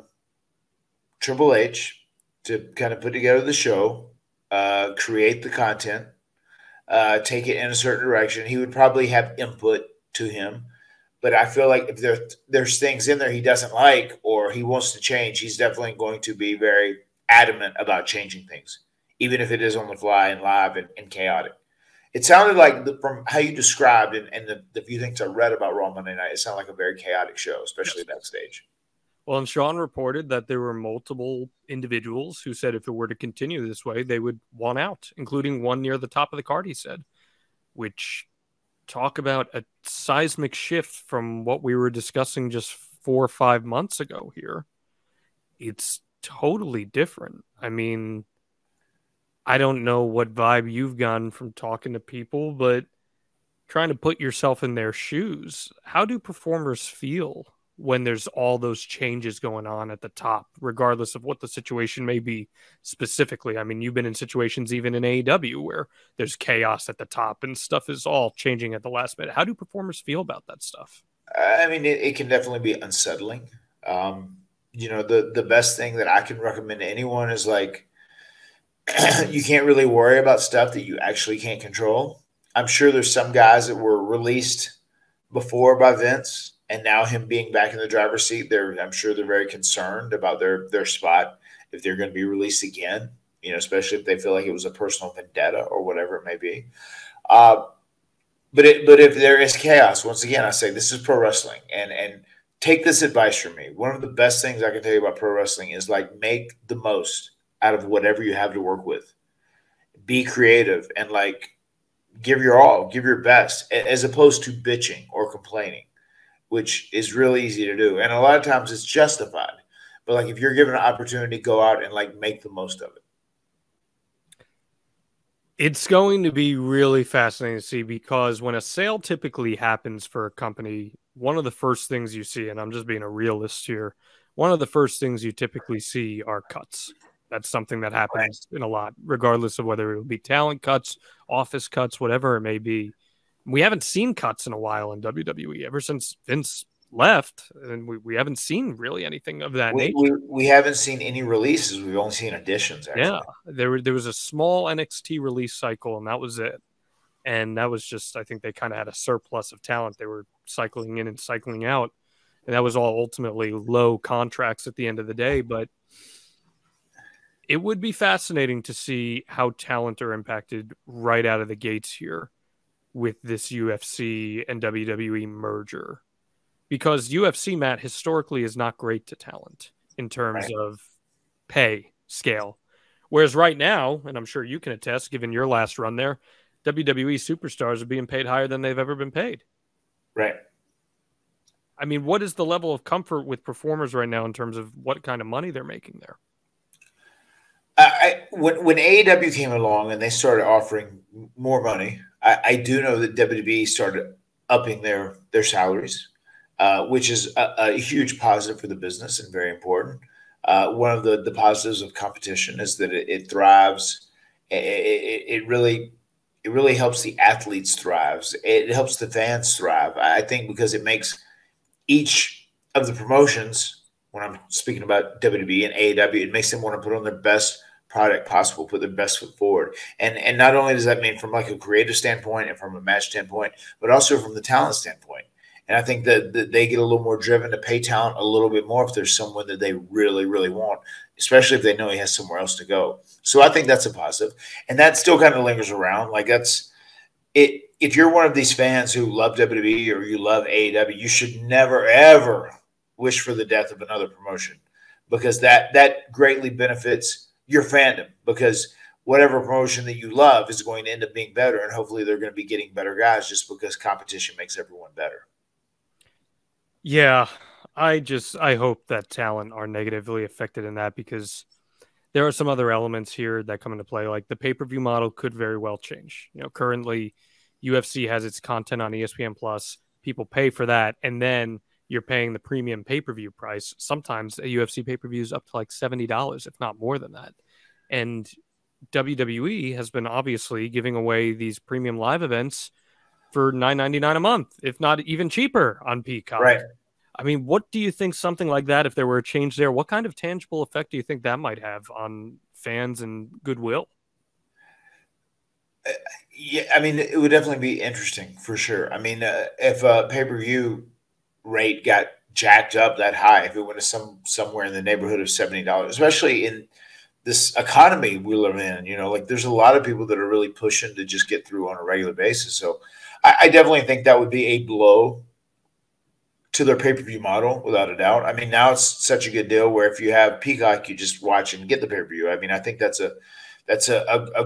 D: Triple H to kind of put together the show, create the content, take it in a certain direction. He would probably have input to him. But I feel like if there's things in there he doesn't like or he wants to change, he's definitely going to be very adamant about changing things, even if it is on the fly and live and chaotic. It sounded like from how you described and the few things I read about Raw Monday Night, it sounded like a very chaotic show, especially backstage.
C: Well, and Sean reported that there were multiple individuals who said if it were to continue this way, they would want out, including one near the top of the card, he said, which talk about a seismic shift from what we were discussing just 4 or 5 months ago here. It's totally different. I mean, I don't know what vibe you've gotten from talking to people, but trying to put yourself in their shoes, how do performers feel when there's all those changes going on at the top, regardless of what the situation may be specifically? I mean, you've been in situations even in AEW where there's chaos at the top and stuff is all changing at the last minute. How do performers feel about that stuff?
D: I mean, it can definitely be unsettling. The best thing that I can recommend to anyone is like, you can't really worry about stuff that you actually can't control. I'm sure there's some guys that were released before by Vince, and now him being back in the driver's seat, I'm sure they're very concerned about their spot if they're going to be released again, especially if they feel like it was a personal vendetta or whatever it may be. But if there is chaos, once again, I say this is pro wrestling, and take this advice from me. One of the best things I can tell you about pro wrestling is like make the most out of whatever you have to work with. Be creative and like give your all, give your best, as opposed to bitching or complaining, which is really easy to do. And a lot of times it's justified. But like if you're given an opportunity, go out and like make the most of it.
C: It's going to be really fascinating to see, because when a sale typically happens for a company, one of the first things you see, and I'm just being a realist here, one of the first things you typically see are cuts. That's something that happens in a lot, regardless of whether it will be talent cuts, office cuts, whatever it may be. We haven't seen cuts in a while in WWE ever since Vince left, and we haven't seen really anything of that nature.
D: We haven't seen any releases. We've only seen additions, actually.
C: Yeah, there was a small NXT release cycle, and that was it. And that was just, I think they kind of had a surplus of talent. They were cycling in and cycling out, and that was all ultimately low contracts at the end of the day. But it would be fascinating to see how talent are impacted right out of the gates here with this UFC and WWE merger. Because UFC, Matt, historically is not great to talent in terms of pay scale. Whereas right now, and I'm sure you can attest, given your last run there, WWE superstars are being paid higher than they've ever been paid.
D: Right.
C: I mean, what is the level of comfort with performers right now in terms of what kind of money they're making there?
D: When AEW came along and they started offering more money, I do know that WWE started upping their salaries, which is a huge positive for the business and very important. One of the positives of competition is that it thrives. It really helps the athletes thrive. It helps the fans thrive. I think because it makes each of the promotions, when I'm speaking about WWE and AEW, it makes them want to put on their best product possible, put their best foot forward. And not only does that mean from like a creative standpoint and from a match standpoint, but also from the talent standpoint. And I think that they get a little more driven to pay talent a little bit more if there's someone that they really, really want, especially if they know he has somewhere else to go. So I think that's a positive. And that still kind of lingers around. Like that's it. If you're one of these fans who love WWE or you love AEW, you should never, ever wish for the death of another promotion, because that greatly benefits your fandom, because whatever promotion that you love is going to end up being better, and hopefully they're going to be getting better guys just because competition makes everyone better.
C: Yeah, I hope that talent are negatively affected in that, because there are some other elements here that come into play. Like the pay-per-view model could very well change. Currently UFC has its content on ESPN Plus. People pay for that, and then you're paying the premium pay-per-view price. Sometimes a UFC pay-per-view is up to like $70, if not more than that. And WWE has been obviously giving away these premium live events for $9.99 a month, if not even cheaper on Peacock.
D: Right.
C: I mean, what do you think something like that, if there were a change there, what kind of tangible effect do you think that might have on fans and goodwill?
D: Yeah, I mean, it would definitely be interesting for sure. I mean, if a pay-per-view rate got jacked up that high, if it went to somewhere in the neighborhood of $70, especially in this economy we live in, like there's a lot of people that are really pushing to just get through on a regular basis. So I definitely think that would be a blow to their pay-per-view model, without a doubt. I mean, now it's such a good deal where if you have Peacock, you just watch and get the pay-per-view. I mean, I think that's a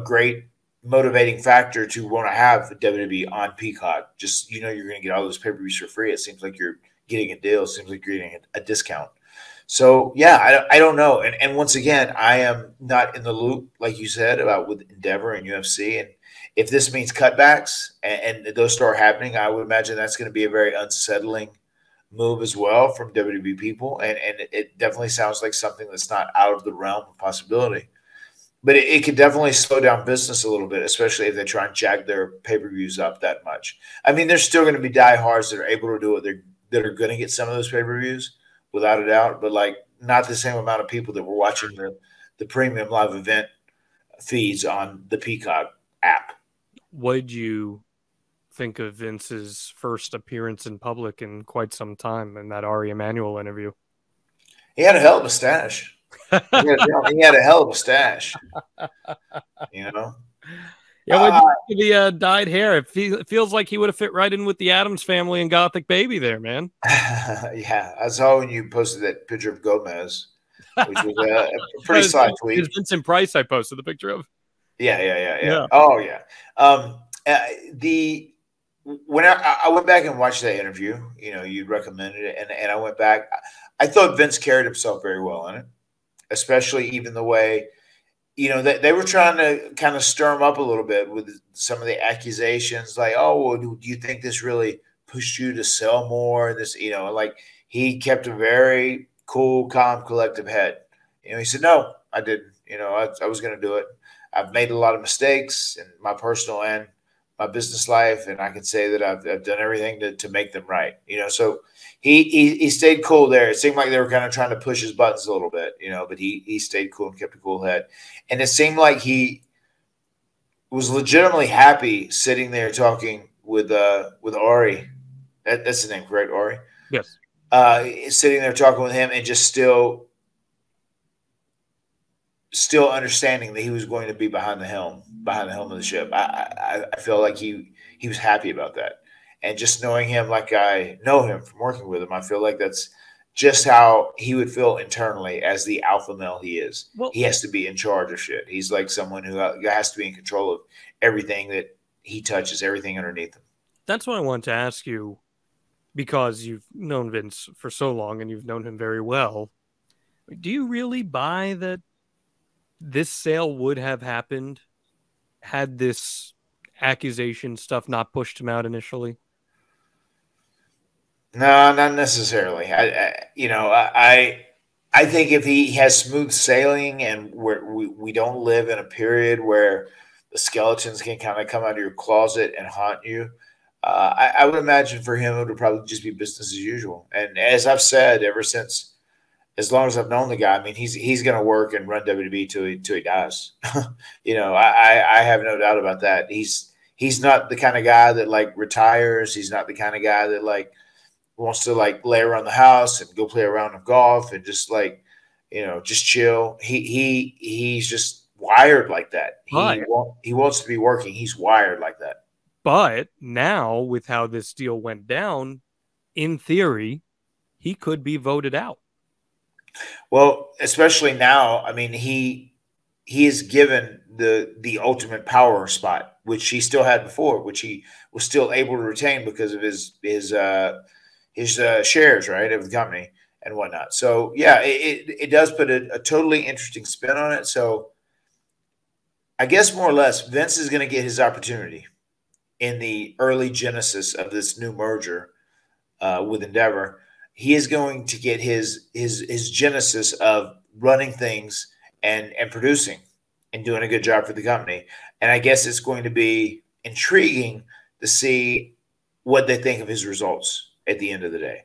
D: great motivating factor to want to have WWE on Peacock. Just, you're going to get all those pay-per-views for free. It seems like you're getting a deal. It seems like you're getting a discount. So, yeah, I don't know. And once again, I am not in the loop, like you said, about with Endeavor and UFC. And if this means cutbacks and those start happening, I would imagine that's going to be a very unsettling move as well from WWE people. And it definitely sounds like something that's not out of the realm of possibility. But it could definitely slow down business a little bit, especially if they try and jack their pay-per-views up that much. I mean, there's still going to be diehards that are able to do it. That are going to get some of those pay-per-views, without a doubt, but like not the same amount of people that were watching the premium live event feeds on the Peacock app.
C: What did you think of Vince's first appearance in public in quite some time in that Ari Emanuel interview?
D: He had a hell of a stash. He had a hell of a stash.
C: Yeah, what do you think of the dyed hair? It feels like he would have fit right in with the Addams family and Gothic Baby there, man.
D: Yeah, I saw when you posted that picture of Gomez, which was a pretty sly tweet.
C: It's Vincent Price I posted the picture of.
D: Yeah. Oh, yeah. When I went back and watched that interview, you recommended it, and I went back. I thought Vince carried himself very well in it, especially even the way – they were trying to kind of stir him up a little bit with some of the accusations, like, oh, well, do you think this really pushed you to sell more? This, like he kept a very cool, calm, collective head. He said, no, I didn't. I was going to do it. I've made a lot of mistakes in my personal and my business life, and I can say that I've done everything to make them right. So he stayed cool there. It seemed like they were kind of trying to push his buttons a little bit, but he stayed cool and kept a cool head. And it seemed like he was legitimately happy sitting there talking with Ari. That's his name, correct? Ari?
C: Yes.
D: Sitting there talking with him and just still understanding that he was going to be behind the helm of the ship. I feel like he was happy about that. And just knowing him like I know him from working with him, I feel like that's just how he would feel internally as the alpha male he is. Well, he has to be in charge of shit. He's like someone who has to be in control of everything that he touches, everything underneath him.
C: That's what I want to ask you, because you've known Vince for so long and you've known him very well. Do you really buy that this sale would have happened had this accusation stuff not pushed him out initially?
D: No, not necessarily. I think if he has smooth sailing and we don't live in a period where the skeletons can kind of come out of your closet and haunt you, I would imagine for him it would probably just be business as usual. And as I've said ever since, as long as I've known the guy, I mean, he's going to work and run WWE till he dies. I have no doubt about that. He's not the kind of guy that like retires. He's not the kind of guy that like wants to like lay around the house and go play a round of golf and just like, just chill. He's just wired like that. He wants to be working. He's wired like that.
C: But now with how this deal went down, in theory, he could be voted out.
D: Well, especially now, I mean, he is given the ultimate power spot, which he still had before, which he was still able to retain because of his shares, right, of the company and whatnot. So yeah, it does put a totally interesting spin on it. So I guess more or less Vince is going to get his opportunity in the early genesis of this new merger with Endeavor. He is going to get his genesis of running things and producing and doing a good job for the company. And I guess it's going to be intriguing to see what they think of his results at the end of the day.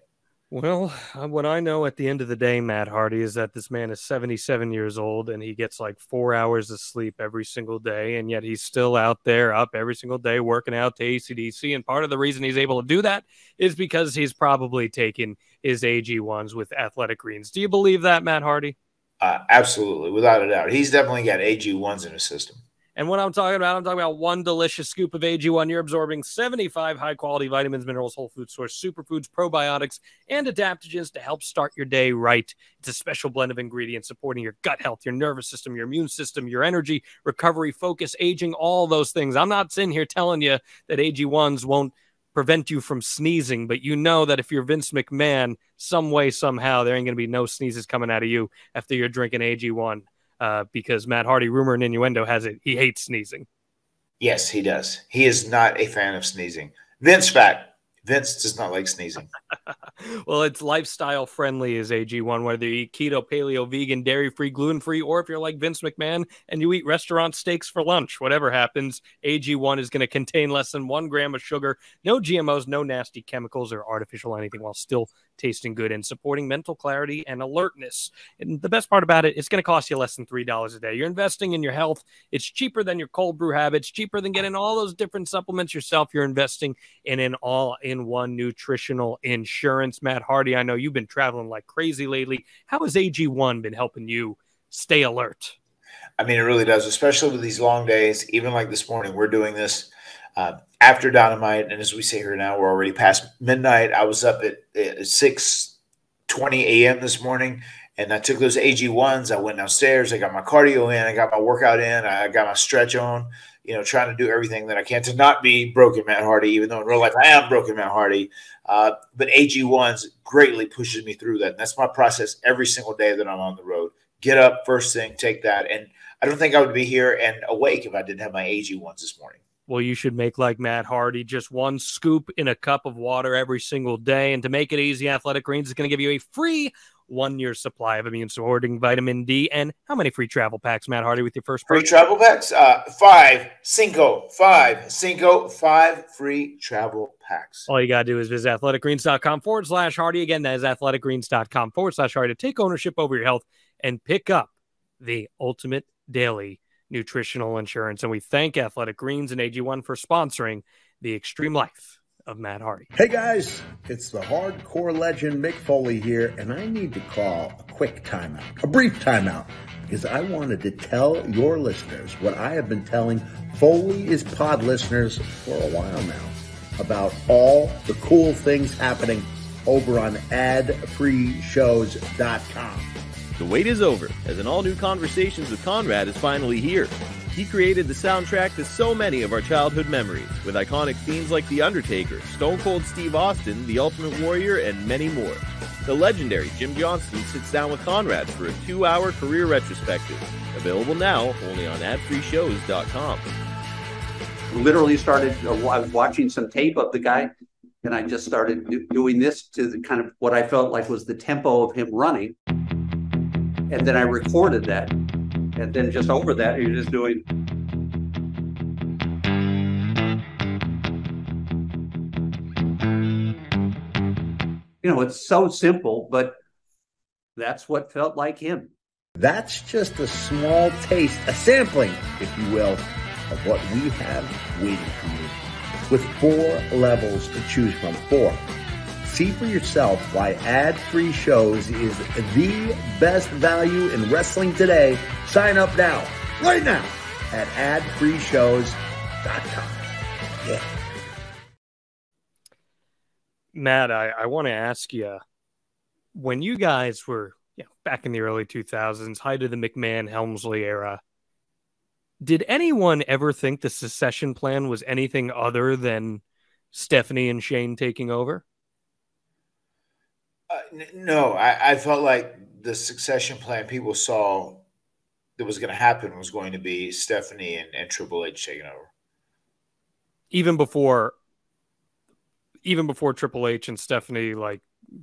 C: Well, what I know at the end of the day, Matt Hardy, is that this man is 77 years old and he gets like 4 hours of sleep every single day. And yet he's still out there up every single day working out to AC/DC. And part of the reason he's able to do that is because he's probably taken his AG1s with Athletic Greens. Do you believe that, Matt Hardy?
D: Absolutely, without a doubt. He's definitely got AG1s in his system.
C: And what I'm talking about one delicious scoop of AG1. You're absorbing 75 high-quality vitamins, minerals, whole food source, superfoods, probiotics, and adaptogens to help start your day right. It's a special blend of ingredients supporting your gut health, your nervous system, your immune system, your energy, recovery, focus, aging, all those things. I'm not sitting here telling you that AG1s won't prevent you from sneezing, but you know that if you're Vince McMahon, some way, somehow, there ain't going to be no sneezes coming out of you after you're drinking AG1. Because Matt Hardy, rumor and innuendo has it, he hates sneezing.
D: Yes, he does. He is not a fan of sneezing. Vince does not like sneezing.
C: Well, it's lifestyle friendly as AG1, whether you eat keto, paleo, vegan, dairy-free, gluten-free, or if you're like Vince McMahon and you eat restaurant steaks for lunch, whatever happens, AG1 is going to contain less than 1 gram of sugar, no GMOs, no nasty chemicals or artificial anything, while still tasting good and supporting mental clarity and alertness. And the best part about it, it's going to cost you less than $3 a day. You're investing in your health. It's cheaper than your cold brew habits, cheaper than getting all those different supplements yourself. You're investing in an all-in-one nutritional insurance. Matt Hardy, I know you've been traveling like crazy lately. How has AG1 been helping you stay alert?
D: I mean, it really does, especially with these long days. Even like this morning, we're doing this after Dynamite, and as we sit here now, we're already past midnight. I was up at 6:20 a.m. this morning, and I took those AG1s. I went downstairs. I got my cardio in. I got my workout in. I got my stretch on, trying to do everything that I can to not be broken Matt Hardy, even though in real life I am broken Matt Hardy. But AG1s greatly pushes me through that. And that's my process every single day that I'm on the road. Get up, first thing, take that. And I don't think I would be here and awake if I didn't have my AG1s this morning.
C: Well, you should make like Matt Hardy, just 1 scoop in a cup of water every single day. And to make it easy, Athletic Greens is going to give you a free 1-year supply of immune-supporting vitamin D. And how many free travel packs, Matt Hardy, with your first purchase?
D: Free travel packs? 5 free travel packs.
C: All you got to do is visit athleticgreens.com/Hardy. Again, that is athleticgreens.com/Hardy to take ownership over your health and pick up the ultimate daily nutritional insurance. And we thank Athletic Greens and AG1 for sponsoring the extreme life of Matt Hardy.
E: Hey guys, it's the hardcore legend Mick Foley here, and I need to call a quick timeout, a brief timeout, because I wanted to tell your listeners what I have been telling Foley is Pod listeners for a while now about all the cool things happening over on adfreeshows.com.
F: The wait is over, as an all-new Conversations with Conrad is finally here. He created the soundtrack to so many of our childhood memories, with iconic themes like The Undertaker, Stone Cold Steve Austin, The Ultimate Warrior, and many more. The legendary Jim Johnston sits down with Conrad for a 2-hour career retrospective. Available now only on adfreeshows.com.
G: Literally started, I was watching some tape of the guy, and I just started doing this to the kind of what I felt like was the tempo of him running. And then I recorded that. And then just over that, you're just doing. It's so simple, but that's what felt like him.
E: That's just a small taste, a sampling, if you will, of what we have waiting for you. With 4 levels to choose from. 4. See for yourself why ad-free shows is the best value in wrestling today. Sign up now, right now, at adfreeshows.com. Yeah.
C: Matt, I want to ask you, when you guys were back in the early 2000s, height of the McMahon-Helmsley era, did anyone ever think the succession plan was anything other than Stephanie and Shane taking over?
D: No, I felt like the succession plan people saw that was going to happen was going to be Stephanie and Triple H taking over.
C: Even before Triple H and Stephanie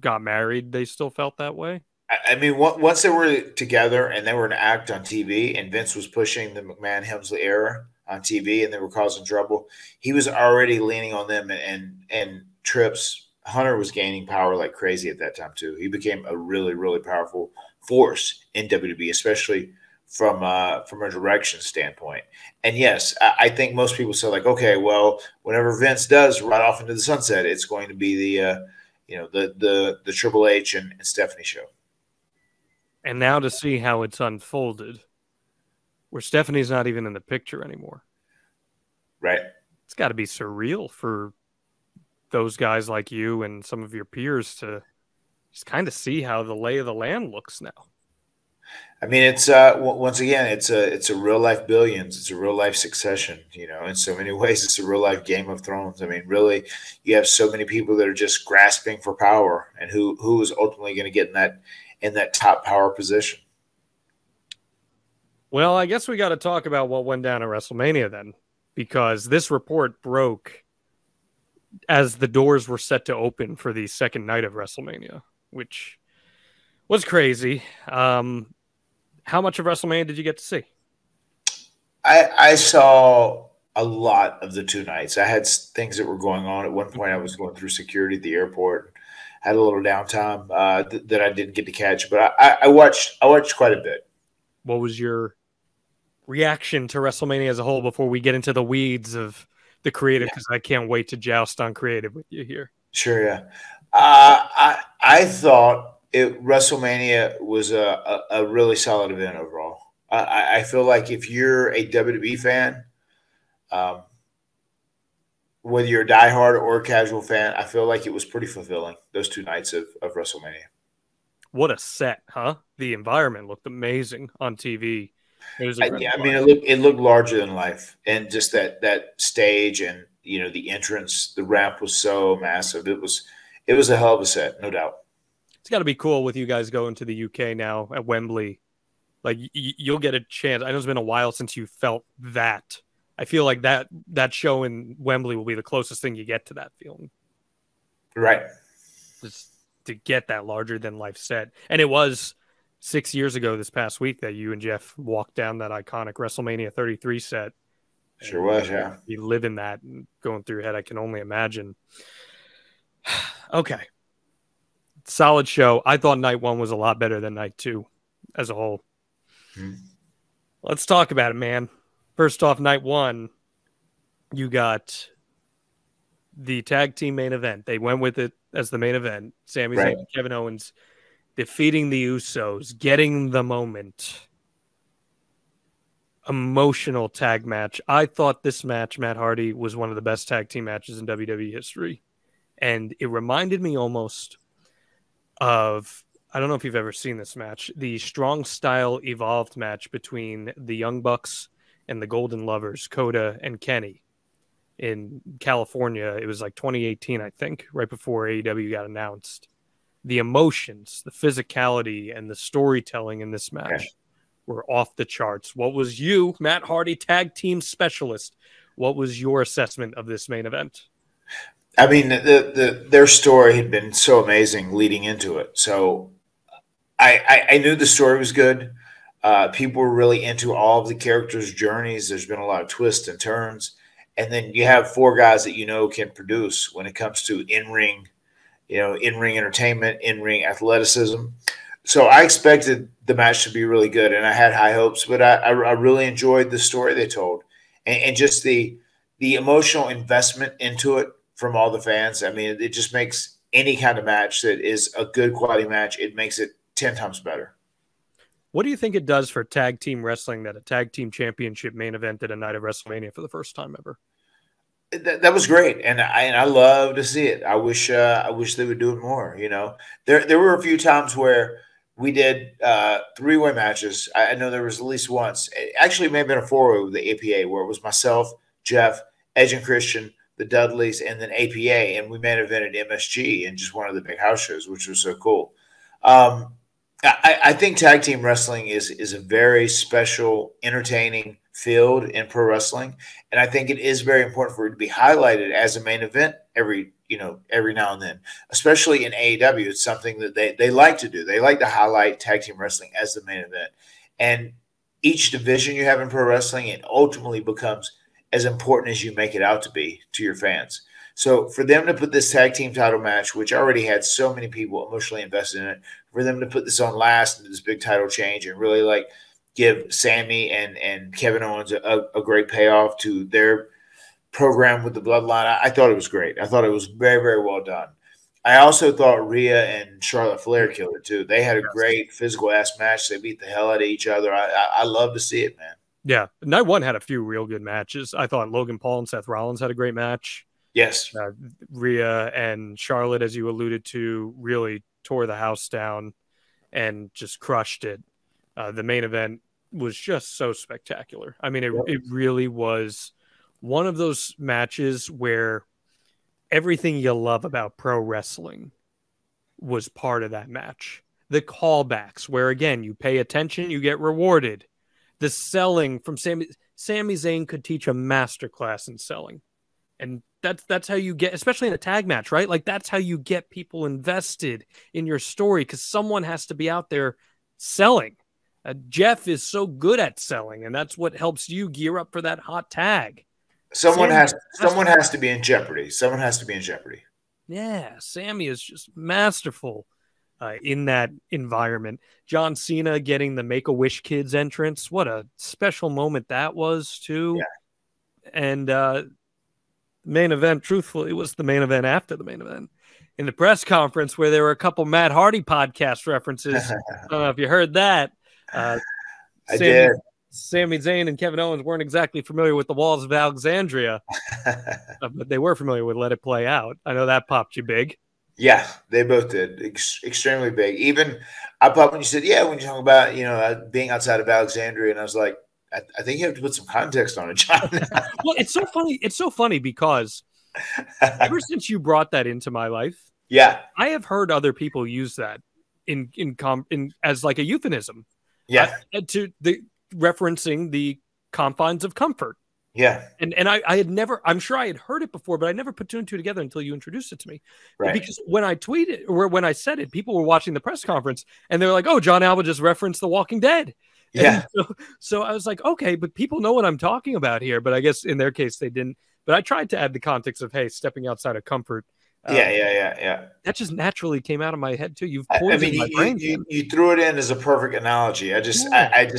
C: got married, they still felt that way?
D: I mean, once they were together and they were an act on TV, and Vince was pushing the McMahon-Helmsley era on TV, and they were causing trouble, he was already leaning on them. And Trips Hunter was gaining power like crazy at that time too. He became a really, really powerful force in WWE, especially from a direction standpoint. And yes, I think most people say okay, well, whenever Vince does ride off into the sunset, it's going to be the Triple H and Stephanie show.
C: And now to see how it's unfolded, where Stephanie's not even in the picture anymore.
D: Right.
C: It's got to be surreal for those guys like you and some of your peers to just kind of see how the lay of the land looks now.
D: I mean, it's once again, it's a real life Billions. It's a real life Succession. In so many ways, it's a real life Game of Thrones. I mean, really, you have so many people that are just grasping for power, and who is ultimately going to get in that top power position.
C: Well, I guess we got to talk about what went down at WrestleMania then, because this report broke as the doors were set to open for the second night of WrestleMania, which was crazy. How much of WrestleMania did you get to see?
D: I saw a lot of the two nights. I had things that were going on. At one point, I was going through security at the airport, had a little downtime that I didn't get to catch, but I watched quite a bit.
C: What was your reaction to WrestleMania as a whole before we get into the weeds of the creative? Because I can't wait to joust on creative with you here.
D: Sure, yeah. I thought WrestleMania was a really solid event overall. I feel like if you're a WWE fan, whether you're a diehard or a casual fan, I feel like it was pretty fulfilling, those two nights of WrestleMania.
C: What a set, huh? The environment looked amazing on TV.
D: It looked larger than life, and just that stage and the entrance, the ramp was so massive. It was a hell of a set, no doubt.
C: It's got to be cool with you guys going to the UK now at Wembley. You'll get a chance. I know it's been a while since you felt that. I feel like that show in Wembley will be the closest thing you get to that feeling.
D: Right.
C: Just to get that larger than life set. And it was 6 years ago this past week that you and Jeff walked down that iconic WrestleMania 33 set.
D: Sure was, yeah.
C: You live in that and going through your head, I can only imagine. Okay. Solid show. I thought night one was a lot better than night two as a whole. Let's talk about it, man. First off, night one, you got the tag team main event. They went with it as the main event. Sami Zayn and Kevin Owens defeating the Usos, getting the moment. Emotional tag match. I thought this match, Matt Hardy, was one of the best tag team matches in WWE history. And it reminded me almost of, I don't know if you've ever seen this match, the Strong Style Evolved match between the Young Bucks and the Golden Lovers, Coda and Kenny, in California. It was like 2018, I think, right before AEW got announced. The emotions, the physicality, and the storytelling in this match were off the charts. What was you, Matt Hardy, tag team specialist, what was your assessment of this main event?
D: I mean, their story had been so amazing leading into it. So I knew the story was good. People were really into all of the characters' journeys. There's been a lot of twists and turns. And then you have four guys that can produce when it comes to in-ring entertainment, in-ring athleticism. So I expected the match to be really good, and I had high hopes, but I really enjoyed the story they told and just the emotional investment into it from all the fans. I mean, it just makes any kind of match that is a good quality match, it makes it 10 times better.
C: What do you think it does for tag team wrestling that a tag team championship main event at a night of WrestleMania for the first time ever?
D: That was great, and I love to see it. I wish they would do it more. You know, there were a few times where we did 3-way matches. I know there was at least once. Actually, it may have been a 4-way with the APA, where it was myself, Jeff, Edge and Christian, the Dudleys, and then APA, and we main evented MSG in just one of the big house shows, which was so cool. I think tag team wrestling is a very special, entertaining field in pro wrestling, and I think it is very important for it to be highlighted as a main event every now and then. Especially in AEW, it's something that they like to do. They like to highlight tag team wrestling as the main event, and each division you have in pro wrestling, it ultimately becomes as important as you make it out to be to your fans. So for them to put this tag team title match, which already had so many people emotionally invested in it, for them to put this on last and this big title change and really like give Sammy and Kevin Owens a great payoff to their program with the Bloodline, I thought it was great. I thought it was very, very well done. I also thought Rhea and Charlotte Flair killed it too. They had a great physical ass match. They beat the hell out of each other. I love to see it, man.
C: Yeah, night one had a few real good matches. I thought Logan Paul and Seth Rollins had a great match.
D: Yes.
C: Rhea and Charlotte, as you alluded to, really tore the house down and just crushed it. The main event was just so spectacular. I mean, it really was one of those matches where everything you love about pro wrestling was part of that match. The callbacks, where, again, you pay attention, you get rewarded. The selling from Sami Zayn could teach a masterclass in selling. And that's how you get, especially in a tag match, right? Like, that's how you get people invested in your story, because someone has to be out there selling. Jeff is so good at selling, and that's what helps you gear up for that hot tag.
D: Someone has to be in jeopardy. Someone has to be in jeopardy.
C: Yeah, Sammy is just masterful in that environment. John Cena getting the Make-A-Wish Kids entrance. What a special moment that was, too. Yeah. And main event, truthfully, was the main event after the main event. In the press conference, where there were a couple Matt Hardy podcast references. I don't know if you heard that.
D: I did.
C: Sami Zayn and Kevin Owens weren't exactly familiar with the walls of Alexandria, but they were familiar with Let It Play Out. I know that popped you big.
D: Yeah, they both did. Extremely big. Even I popped when you said, when you talk about, being outside of Alexandria, and I was like, I think you have to put some context on it, John.
C: Well, it's so funny. It's so funny because ever since you brought that into my life, I have heard other people use that in as like a euphemism.
D: Yeah,
C: to the referencing the confines of comfort.
D: Yeah,
C: and I had never. I'm sure I had heard it before, but I never put two and two together until you introduced it to me.
D: Right.
C: Because when I tweeted or when I said it, people were watching the press conference and they're like, "Oh, John Alba just referenced The Walking Dead."
D: Yeah.
C: So I was like, okay, but people know what I'm talking about here. But I guess in their case they didn't. But I tried to add the context of, hey, stepping outside of comfort.
D: Yeah.
C: That just naturally came out of my head too. You've poisoned my brain.
D: You threw it in as a perfect analogy. I just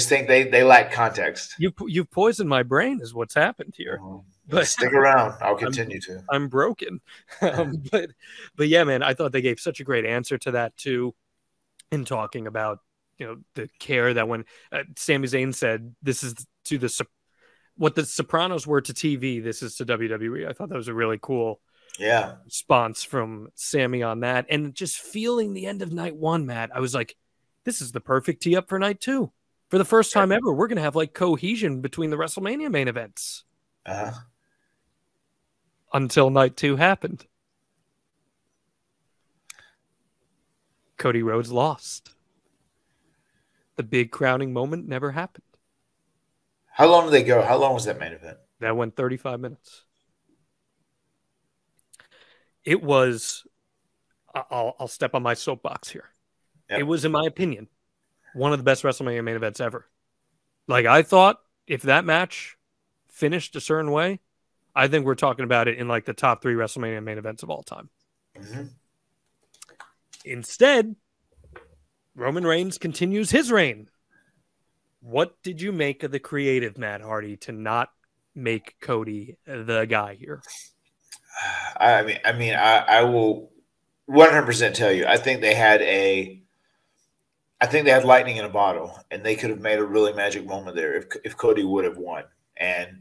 D: think they lack context.
C: You've poisoned my brain is what's happened here.
D: But stick around. I'll continue to.
C: I'm broken. But yeah, man, I thought they gave such a great answer to that too, in talking about the care that when Sami Zayn said this is to what the Sopranos were to TV, this is to WWE. I thought that was a really cool response from Sammy on that. And just feeling the end of night one, Matt, I was like, this is the perfect tee up for night two. For the first time ever, we're going to have like cohesion between the WrestleMania main events. Until night two happened. Cody Rhodes lost. The big crowning moment never happened.
D: How long did they go? How long was that main event?
C: That went 35 minutes. It was, I'll step on my soapbox here. Yep. It was, in my opinion, one of the best WrestleMania main events ever. Like, I thought if that match finished a certain way, I think we're talking about it in like the top 3 WrestleMania main events of all time. Mm-hmm. Instead, Roman Reigns continues his reign. What did you make of the creative, Matt Hardy, to not make Cody the guy here?
D: I will 100% tell you. I think they had lightning in a bottle, and they could have made a really magic moment there if Cody would have won and,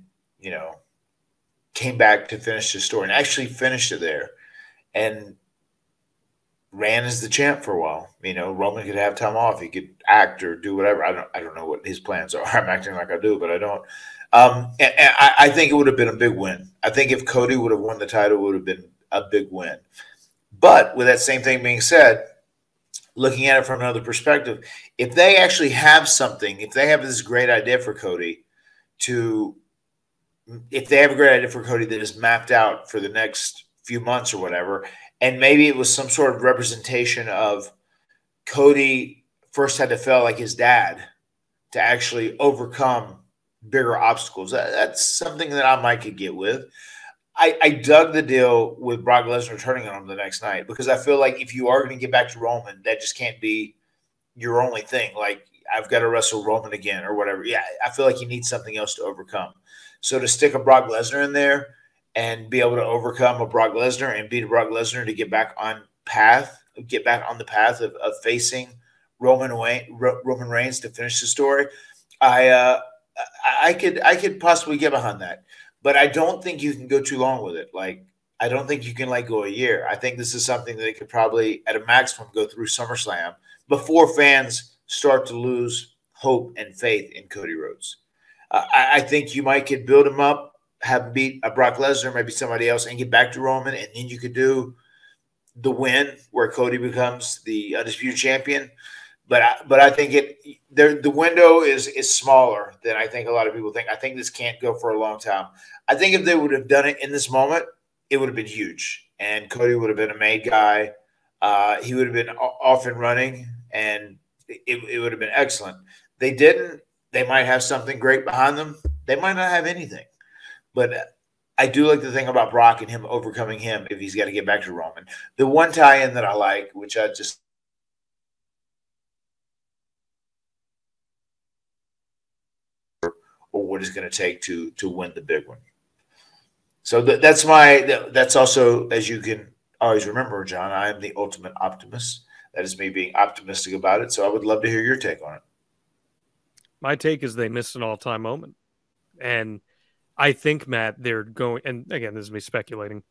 D: came back to finish the story and actually finished it there and ran as the champ for a while. Roman could have time off. He could act or do whatever. I don't know what his plans are. I'm acting like I do, but I don't. And I think it would have been a big win. I think if Cody would have won the title, it would have been a big win. But with that same thing being said, looking at it from another perspective, if they actually have something, if they have this great idea for Cody that is mapped out for the next few months or whatever, and maybe it was some sort of representation of Cody first had to fail like his dad to actually overcome bigger obstacles. That's something that I might could get with. I dug the deal with Brock Lesnar turning on him the next night because I feel like if you are going to get back to Roman, that just can't be your only thing. Like, I've got to wrestle Roman again or whatever. Yeah, I feel like you need something else to overcome. So to stick a Brock Lesnar in there and be able to overcome a Brock Lesnar and beat a Brock Lesnar to get back on the path of facing Roman Reigns to finish the story, I could possibly get behind that. But I don't think you can go too long with it. Like, I don't think you can go a year. I think this is something that they could probably, at a maximum, go through SummerSlam before fans start to lose hope and faith in Cody Rhodes. I think you might could build him up, have him beat a Brock Lesnar, maybe somebody else, and get back to Roman, and then you could do the win where Cody becomes the undisputed champion. But I think the window is smaller than I think a lot of people think. I think this can't go for a long time. I think if they would have done it in this moment, it would have been huge, and Cody would have been a made guy. He would have been off and running, and it would have been excellent. They didn't. They might have something great behind them. They might not have anything. But I do like the thing about Brock and him overcoming him if he's got to get back to Roman. The one tie-in that I like, which I just or what it's going to take to win the big one. So that's also, as you can always remember, John, I am the ultimate optimist. That is me being optimistic about it. So I would love to hear your take on it.
C: My take is they missed an all-time moment. And I think, Matt, they're going, and again, this is me speculating,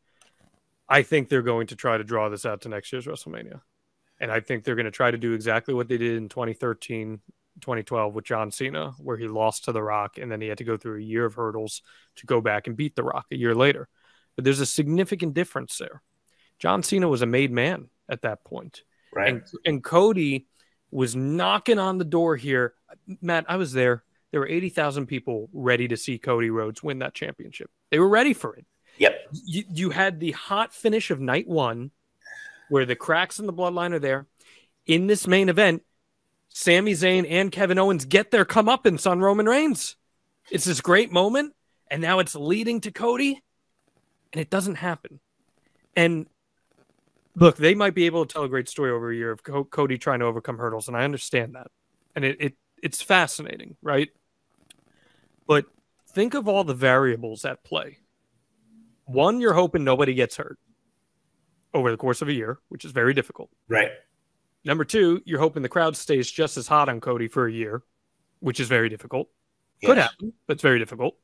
C: I think they're going to try to draw this out to next year's WrestleMania. And I think they're going to try to do exactly what they did in 2013, 2012 with John Cena, where he lost to The Rock, and then he had to go through a year of hurdles to go back and beat The Rock a year later. But there's a significant difference there. John Cena was a made man at that point.
D: Right.
C: And Cody was knocking on the door here. Matt, I was there. There were 80,000 people ready to see Cody Rhodes win that championship. They were ready for it.
D: Yep.
C: You had the hot finish of night one where the cracks in the bloodline are there. In this main event, Sami Zayn and Kevin Owens get their comeuppance on Roman Reigns. It's this great moment, and now it's leading to Cody, and it doesn't happen. And look, they might be able to tell a great story over a year of Cody trying to overcome hurdles, and I understand that. And it's fascinating, right? But think of all the variables at play. One, you're hoping nobody gets hurt over the course of a year, which is very difficult.
D: Right.
C: Number two, you're hoping the crowd stays just as hot on Cody for a year, which is very difficult.
D: Yes.
C: Could happen, but it's very difficult.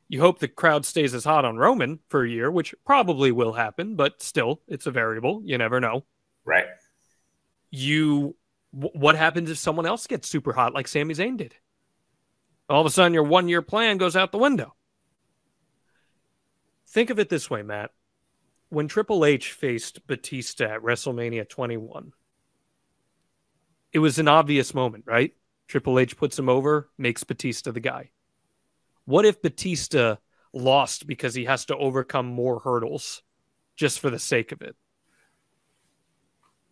C: You hope the crowd stays as hot on Roman for a year, which probably will happen, but still, it's a variable. You never know.
D: Right.
C: What happens if someone else gets super hot like Sami Zayn did? All of a sudden, your one-year plan goes out the window. Think of it this way, Matt. When Triple H faced Batista at WrestleMania 21, it was an obvious moment, right? Triple H puts him over, makes Batista the guy. What if Batista lost because he has to overcome more hurdles just for the sake of it?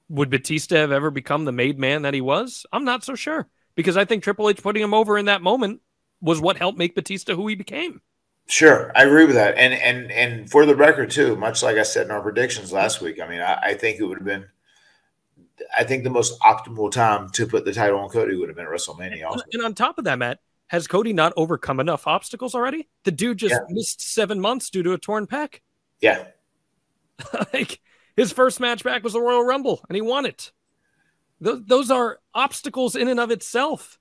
C: Would Batista have ever become the made man that he was? I'm not so sure, because I think Triple H putting him over in that moment was what helped make Batista who he became.
D: Sure, I agree with that. And for the record, too, much like I said in our predictions last week, I mean, I think it would have been, I think the most optimal time to put the title on Cody would have been at WrestleMania also.
C: And on top of that, Matt, has Cody not overcome enough obstacles already? The dude just missed 7 months due to a torn pec.
D: Yeah.
C: Like, His first match back was the Royal Rumble, and he won it. Those are obstacles in and of itself.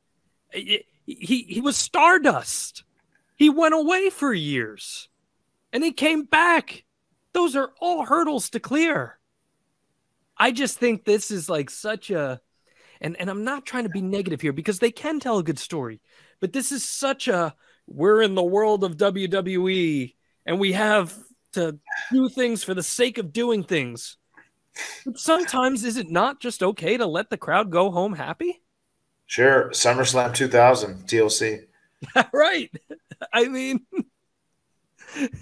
C: He was Stardust. He went away for years, and he came back. Those are all hurdles to clear. I just think this is like such a, and I'm not trying to be negative here because they can tell a good story, but this is such a, we're in the world of WWE and we have to do things for the sake of doing things. But sometimes is it not just okay to let the crowd go home happy?
D: Sure. SummerSlam 2000, TLC.
C: Right. I mean,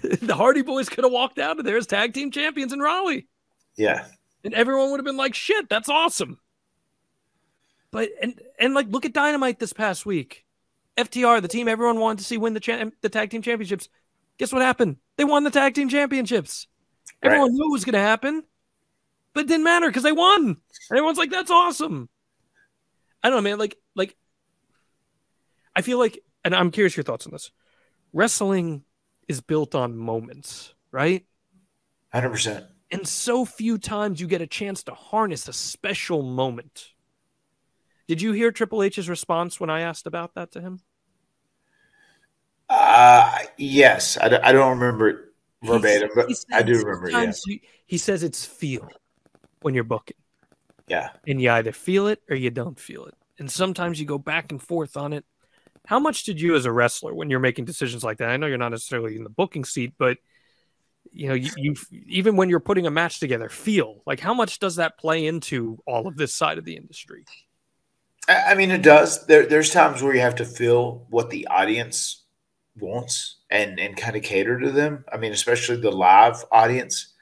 C: the Hardy Boys could have walked out of there as tag team champions in Raleigh.
D: Yeah.
C: And everyone would have been like, shit, that's awesome. But, and like, look at Dynamite this past week. FTR, the team everyone wanted to see win the tag team championships. Guess what happened? They won the tag team championships.
D: Right.
C: Everyone knew it was going to happen, but it didn't matter because they won. And everyone's like, that's awesome. I don't know, man. Like, I feel like, and I'm curious your thoughts on this. Wrestling is built on moments, right?
D: 100%.
C: And so few times you get a chance to harness a special moment. Did you hear Triple H's response when I asked about that to him?
D: Yes. I don't remember it verbatim, but I do remember it.
C: Yes. He says it's feel when you're booking.
D: Yeah.
C: And you either feel it or you don't feel it. And sometimes you go back and forth on it. How much did you as a wrestler, when you're making decisions like that? I know you're not necessarily in the booking seat, but you know, you even when you're putting a match together, feel like how much does that play into all of this side of the industry?
D: I mean, it does. There's times where you have to feel what the audience wants and kind of cater to them. I mean, especially the live audience.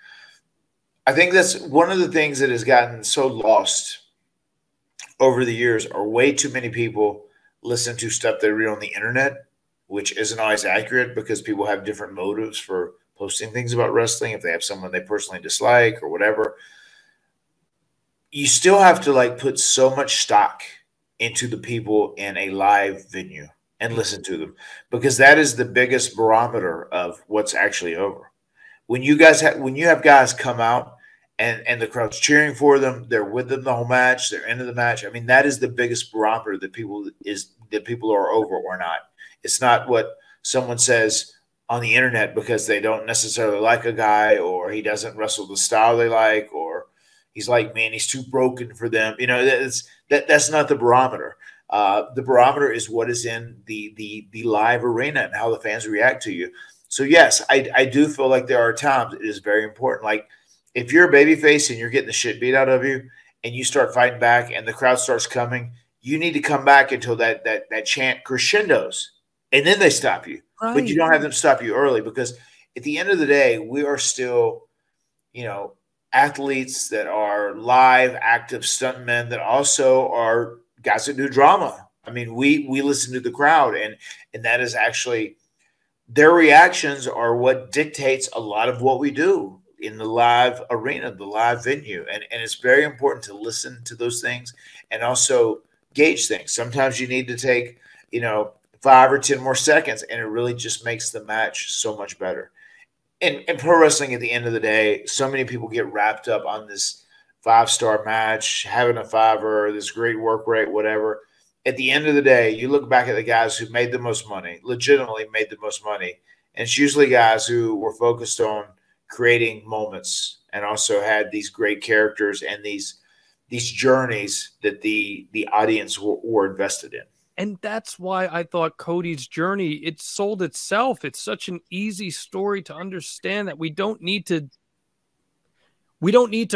D: I think that's one of the things that has gotten so lost over the years are way too many people listen to stuff they read on the internet, which isn't always accurate because people have different motives for posting things about wrestling. If they have someone they personally dislike or whatever, you still have to like put so much stock into the people in a live venue and listen to them because that is the biggest barometer of what's actually over. When you have guys come out and the crowd's cheering for them, they're with them the whole match, they're into the match. I mean, that is the biggest barometer that people are over or not. It's not what someone says on the internet because they don't necessarily like a guy or he doesn't wrestle the style they like or he's like, man, he's too broken for them. You know, that's not the barometer. The barometer is what is in the live arena and how the fans react to you. So yes, I do feel like there are times it is very important. Like if you're a babyface and you're getting the shit beat out of you and you start fighting back and the crowd starts coming, you need to come back until that chant crescendos and then they stop you. Right. But you don't have them stop you early because at the end of the day, we are still, you know, athletes that are live, active stuntmen that also are guys that do drama. I mean, we listen to the crowd and that is actually their reactions are what dictates a lot of what we do in the live arena, the live venue. And it's very important to listen to those things and also gauge things. Sometimes you need to take, you know, 5 or 10 more seconds and it really just makes the match so much better. And pro wrestling at the end of the day, so many people get wrapped up on this 5-star match, having a 5-er, this great work rate, whatever. At the end of the day, you look back at the guys who made the most money, legitimately made the most money. And it's usually guys who were focused on creating moments and also had these great characters and these journeys that the audience were invested in.
C: And that's why I thought Cody's journey, it sold itself. It's such an easy story to understand that we don't need to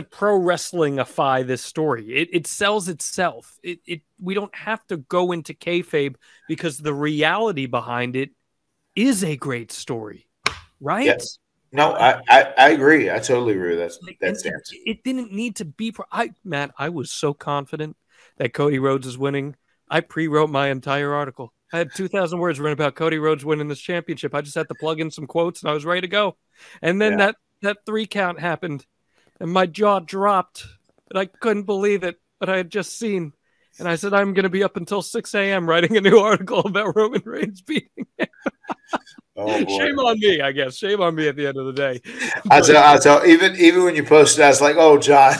C: pro wrestling-ify this story. It sells itself. We don't have to go into kayfabe because the reality behind it is a great story, right?
D: Yes. No, I agree. I totally agree with that stance.
C: It didn't need to be. Matt, I was so confident that Cody Rhodes is winning. I pre-wrote my entire article. I had 2,000 words written about Cody Rhodes winning this championship. I just had to plug in some quotes, and I was ready to go. And then that 3 count happened, and my jaw dropped, and I couldn't believe it, what I had just seen. And I said, I'm going to be up until 6 a.m. writing a new article about Roman Reigns beating him.
D: Oh, boy.
C: Shame on me, I guess. Shame on me at the end of the day.
D: I tell even when you posted, I was like, "Oh, John,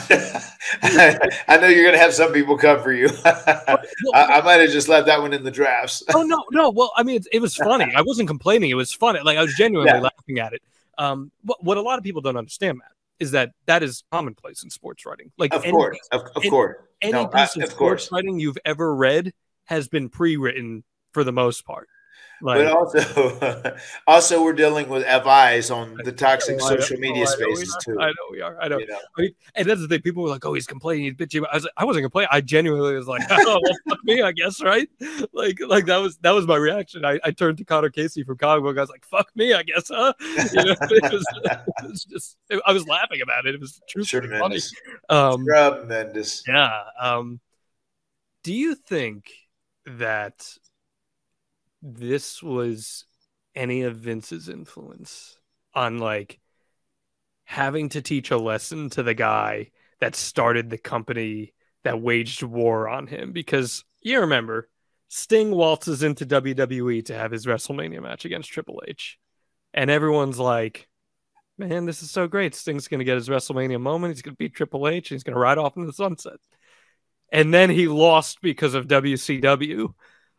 D: I know you're gonna have some people come for you." I might have just left that one in the drafts.
C: Oh no. Well, I mean, it was funny. I wasn't complaining. It was funny. Like I was genuinely laughing at it. What a lot of people don't understand, Matt, is that is commonplace in sports writing. Like,
D: of course,
C: any piece of sports writing you've ever read has been pre-written for the most part. Like,
D: but also we're dealing with FIs on the toxic social media spaces too.
C: I know we are. I know.
D: You know?
C: I mean, and that's the thing. People were like, "Oh, he's complaining, he's bitchy." I wasn't complaining. I genuinely was like, "Oh, well, fuck me, I guess." Right? Like that was my reaction. I turned to Connor Casey from Comic Book. I was like, "Fuck me, I guess." Huh? You know, it was just. I was laughing about it. It was truthfully funny.
D: Tremendous.
C: Yeah. Do you think that this was any of Vince's influence on like having to teach a lesson to the guy that started the company that waged war on him? Because you remember Sting waltzes into WWE to have his WrestleMania match against Triple H, and everyone's like, man, this is so great. Sting's going to get his WrestleMania moment. He's going to beat Triple H and he's going to ride off into the sunset. And then he lost because of WCW.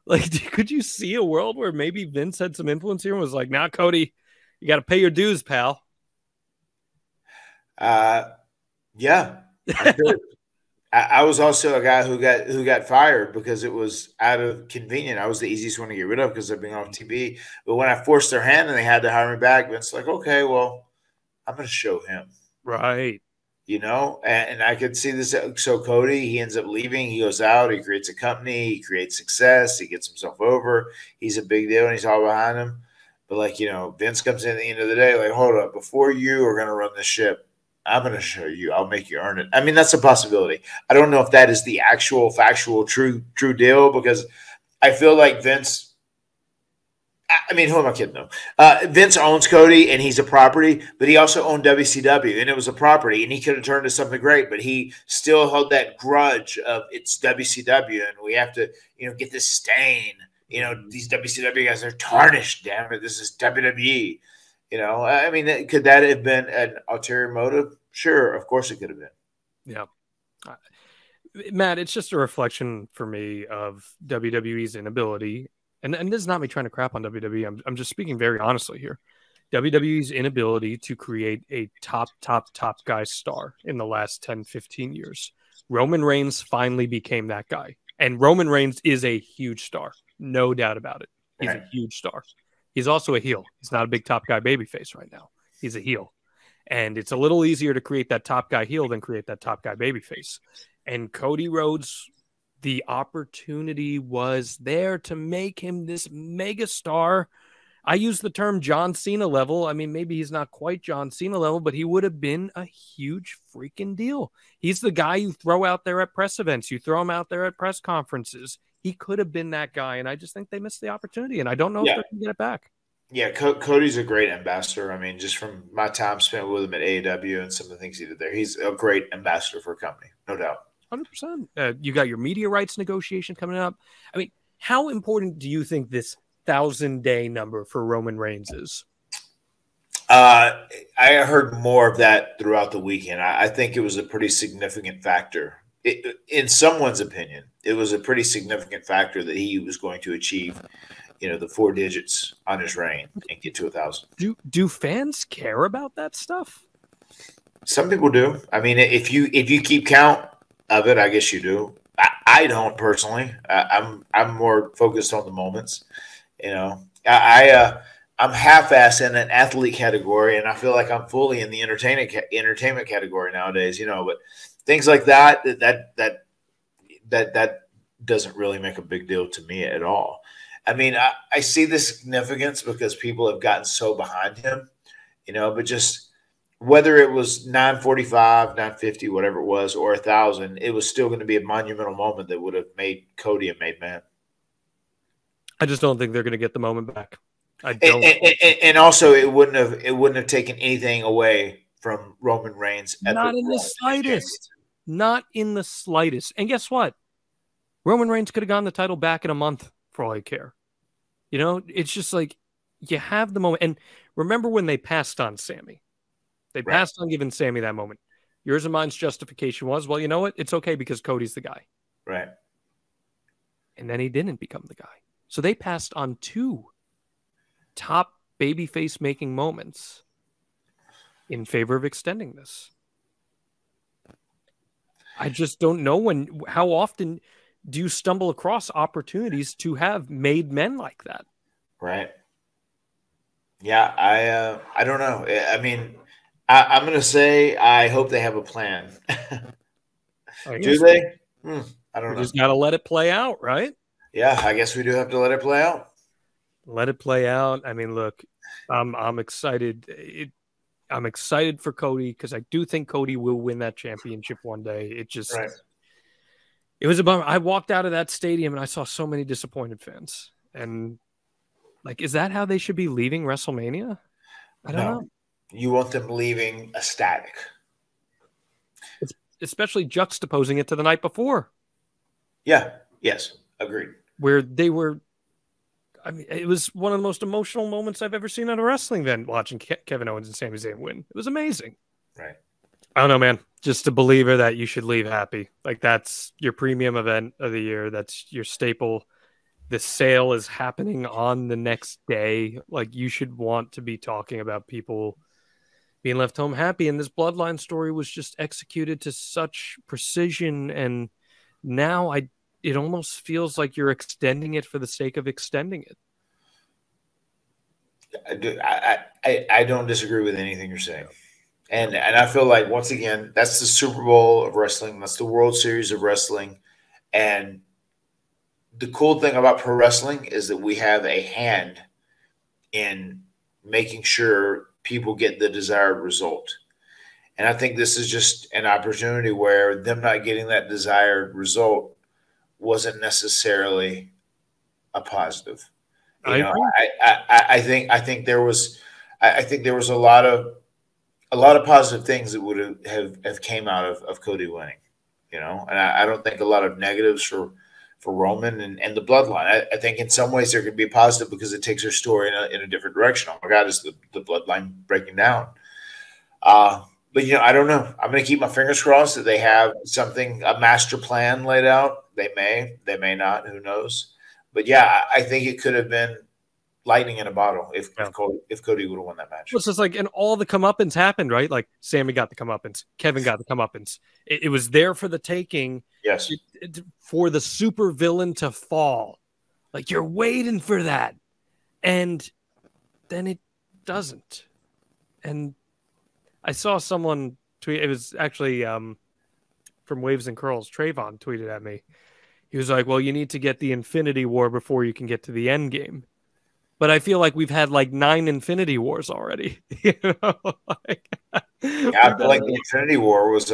C: Like, could you see a world where maybe Vince had some influence here and was like, "Nah, Cody, you got to pay your dues, pal"?
D: Yeah, I could. I was also a guy who got fired because it was out of convenient. I was the easiest one to get rid of because I've been off TV. But when I forced their hand and they had to hire me back, Vince's like, "Okay, well, I'm going to show him."
C: Right.
D: You know, and I could see this. So Cody, he ends up leaving. He goes out. He creates a company. He creates success. He gets himself over. He's a big deal, and he's all behind him. But, like, you know, Vince comes in at the end of the day, like, hold up. Before you are going to run this ship, I'm going to show you. I'll make you earn it. I mean, that's a possibility. I don't know if that is the actual, factual, true deal, because I feel like Vince – I mean, who am I kidding, though? Vince owns Cody, and he's a property, but he also owned WCW, and it was a property, and he could have turned to something great, but he still held that grudge of it's WCW, and we have to, you know, get this stain. You know, these WCW guys are tarnished, damn it. This is WWE. You know, I mean, could that have been an ulterior motive? Sure, of course it could have been.
C: Yeah. Matt, it's just a reflection for me of WWE's inability. And this is not me trying to crap on WWE. I'm just speaking very honestly here. WWE's inability to create a top guy star in the last 10, 15 years. Roman Reigns finally became that guy. And Roman Reigns is a huge star. No doubt about it. He's a huge star. He's also a heel. He's not a big top guy babyface right now. He's a heel. And it's a little easier to create that top guy heel than create that top guy babyface. And Cody Rhodes, the opportunity was there to make him this mega star. I use the term John Cena level. I mean, maybe he's not quite John Cena level, but he would have been a huge freaking deal. He's the guy you throw out there at press events. You throw him out there at press conferences. He could have been that guy, and I just think they missed the opportunity, and I don't know if they can get it back. Yeah,
D: Cody's a great ambassador. I mean, just from my time spent with him at AEW and some of the things he did there, he's a great ambassador for a company, no doubt.
C: 100%. You got your media rights negotiation coming up. I mean, how important do you think this 1,000-day number for Roman Reigns is?
D: I heard more of that throughout the weekend. I think it was a pretty significant factor. In someone's opinion, it was a pretty significant factor that he was going to achieve, you know, the 4 digits on his reign and get to 1,000.
C: Do fans care about that stuff?
D: Some people do. I mean, if you keep count of it, I guess you do. I don't personally. I'm more focused on the moments. You know, I'm half-assed in an athlete category, and I feel like I'm fully in the entertainment category nowadays. You know, but things like that doesn't really make a big deal to me at all. I mean, I see the significance because people have gotten so behind him. You know, but just whether it was 945, 950, whatever it was, or 1,000, it was still going to be a monumental moment that would have made Cody a made man.
C: I just don't think they're going to get the moment back. I don't.
D: And also, it wouldn't have taken anything away from Roman Reigns.
C: Not in the slightest. Not in the slightest. And guess what? Roman Reigns could have gotten the title back in a month for all I care. You know, it's just like you have the moment. And remember when they passed on Sammy? They passed on giving Sammy that moment. Yours and mine's justification was, well, you know what? It's okay because Cody's the guy.
D: Right.
C: And then he didn't become the guy. So they passed on 2 top babyface making moments in favor of extending this. I just don't know how often do you stumble across opportunities to have made men like that?
D: Right. Yeah, I don't know. I mean, I'm going to say I hope they have a plan. Do they? I don't know.
C: We just got to let it play out, right?
D: Yeah, I guess we do have to let it play out.
C: Let it play out. I mean, look, I'm excited. I'm excited for Cody because I do think Cody will win that championship one day. It just, it was a bummer. I walked out of that stadium and I saw so many disappointed fans. And like, is that how they should be leaving WrestleMania? I don't know.
D: You want them leaving ecstatic.
C: Especially juxtaposing it to the night before.
D: Yeah. Yes. Agreed.
C: Where they were, I mean, it was one of the most emotional moments I've ever seen at a wrestling event watching Kevin Owens and Sami Zayn win. It was amazing.
D: Right.
C: I don't know, man. Just a believer that you should leave happy. Like, that's your premium event of the year. That's your staple. The sale is happening on the next day. Like, you should want to be talking about people being left home happy. And this Bloodline story was just executed to such precision. And now it almost feels like you're extending it for the sake of extending it.
D: I don't disagree with anything you're saying. And I feel like, once again, that's the Super Bowl of wrestling. That's the World Series of wrestling. And the cool thing about pro wrestling is that we have a hand in making sure people get the desired result. And I think this is just an opportunity where them not getting that desired result wasn't necessarily a positive. I think there was a lot of positive things that would have came out of Cody winning, and I don't think a lot of negatives for Roman and the Bloodline. I think in some ways there could be positive because it takes their story in a different direction. Oh my God, is the Bloodline breaking down? But I don't know. I'm going to keep my fingers crossed that they have a master plan laid out. They may not. Who knows? But yeah, I think it could have been lightning in a bottle if Cody would have won that match.
C: Well, it's just like, and all the comeuppance happened, right? Like, Sammy got the comeuppance, Kevin got the comeuppance. It was there for the taking.
D: Yes.
C: For the super villain to fall. Like, you're waiting for that. And then it doesn't. And I saw someone tweet, it was actually from Waves and Curls, Trayvon tweeted at me. He was like, well, you need to get the Infinity War before you can get to the end game. But I feel like we've had like 9 Infinity Wars already.
D: I feel like the Infinity War was,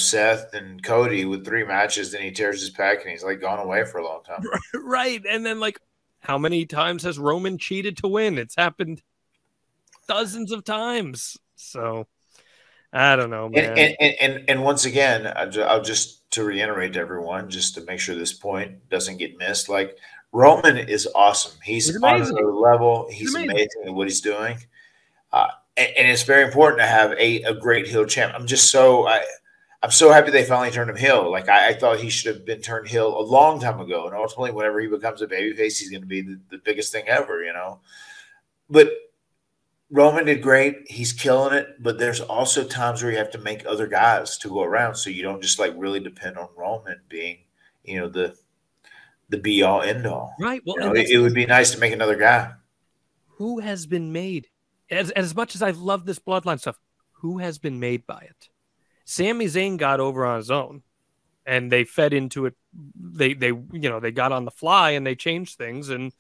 D: Seth and Cody with 3 matches. Then he tears his pec and he's like gone away for a long time.
C: Right. And then, like, how many times has Roman cheated to win? It's happened dozens of times. So I don't know, man.
D: And once again, I'll just to reiterate to everyone, just to make sure this point doesn't get missed. Like, Roman is awesome. He's on another level. He's amazing at what he's doing. And it's very important to have a great heel champ. I'm so happy they finally turned him heel. Like, I thought he should have been turned heel a long time ago. And ultimately, whenever he becomes a babyface, he's going to be the biggest thing ever, But Roman did great. He's killing it. But there's also times where you have to make other guys to go around, so you don't just like really depend on Roman being, the be all end all.
C: Right. Well,
D: it would be nice to make another guy.
C: Who has been made? As much as I love this Bloodline stuff, who has been made by it? Sami Zayn got over on his own, and they fed into it. They got on the fly and they changed things, and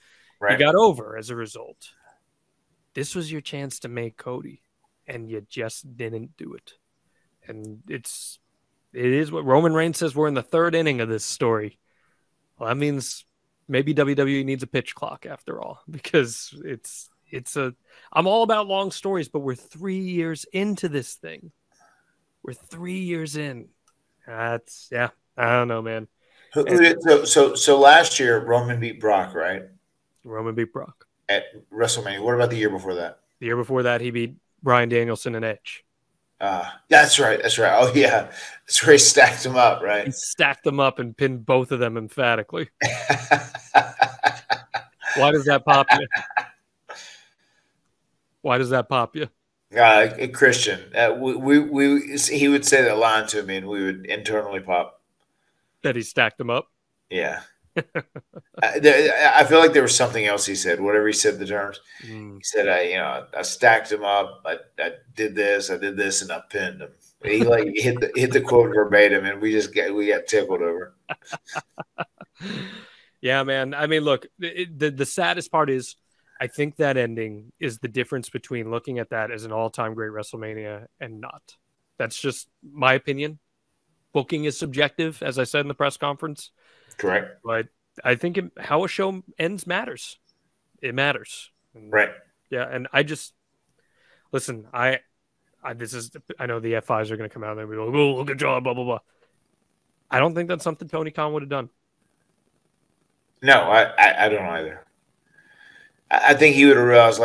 C: he got over as a result. This was your chance to make Cody, and you just didn't do it. And it is what Roman Reigns says. We're in the 3rd inning of this story. Well, that means maybe WWE needs a pitch clock after all, because I'm all about long stories, but we're 3 years into this thing. We're 3 years in. I don't know, man.
D: So last year Roman beat Brock, right?
C: Roman beat Brock
D: at WrestleMania. What about the year before that?
C: The year before that, he beat Bryan Danielson and Edge.
D: That's right. That's right. Oh yeah, that's where he stacked them up, right?
C: He stacked them up and pinned both of them emphatically. Why does that pop you? Why does that pop you?
D: Christian, he would say that line to me, and we would internally pop.
C: That he stacked them up.
D: Yeah. I feel like there was something else he said. Whatever he said, the terms. He said, I stacked him up. I did this, and I pinned him. He hit the quote verbatim, and we got tickled over.
C: Yeah, man. I mean, look, the saddest part is, I think that ending is the difference between looking at that as an all-time great WrestleMania and not. That's just my opinion. Booking is subjective, as I said in the press conference.
D: Correct.
C: But I think how a show ends matters. It matters.
D: Right.
C: Yeah, and I just listen. I know the F5s are going to come out and be like, "Oh, good job," blah blah blah. I don't think that's something Tony Khan would have done.
D: No, I don't either. I think he would have realized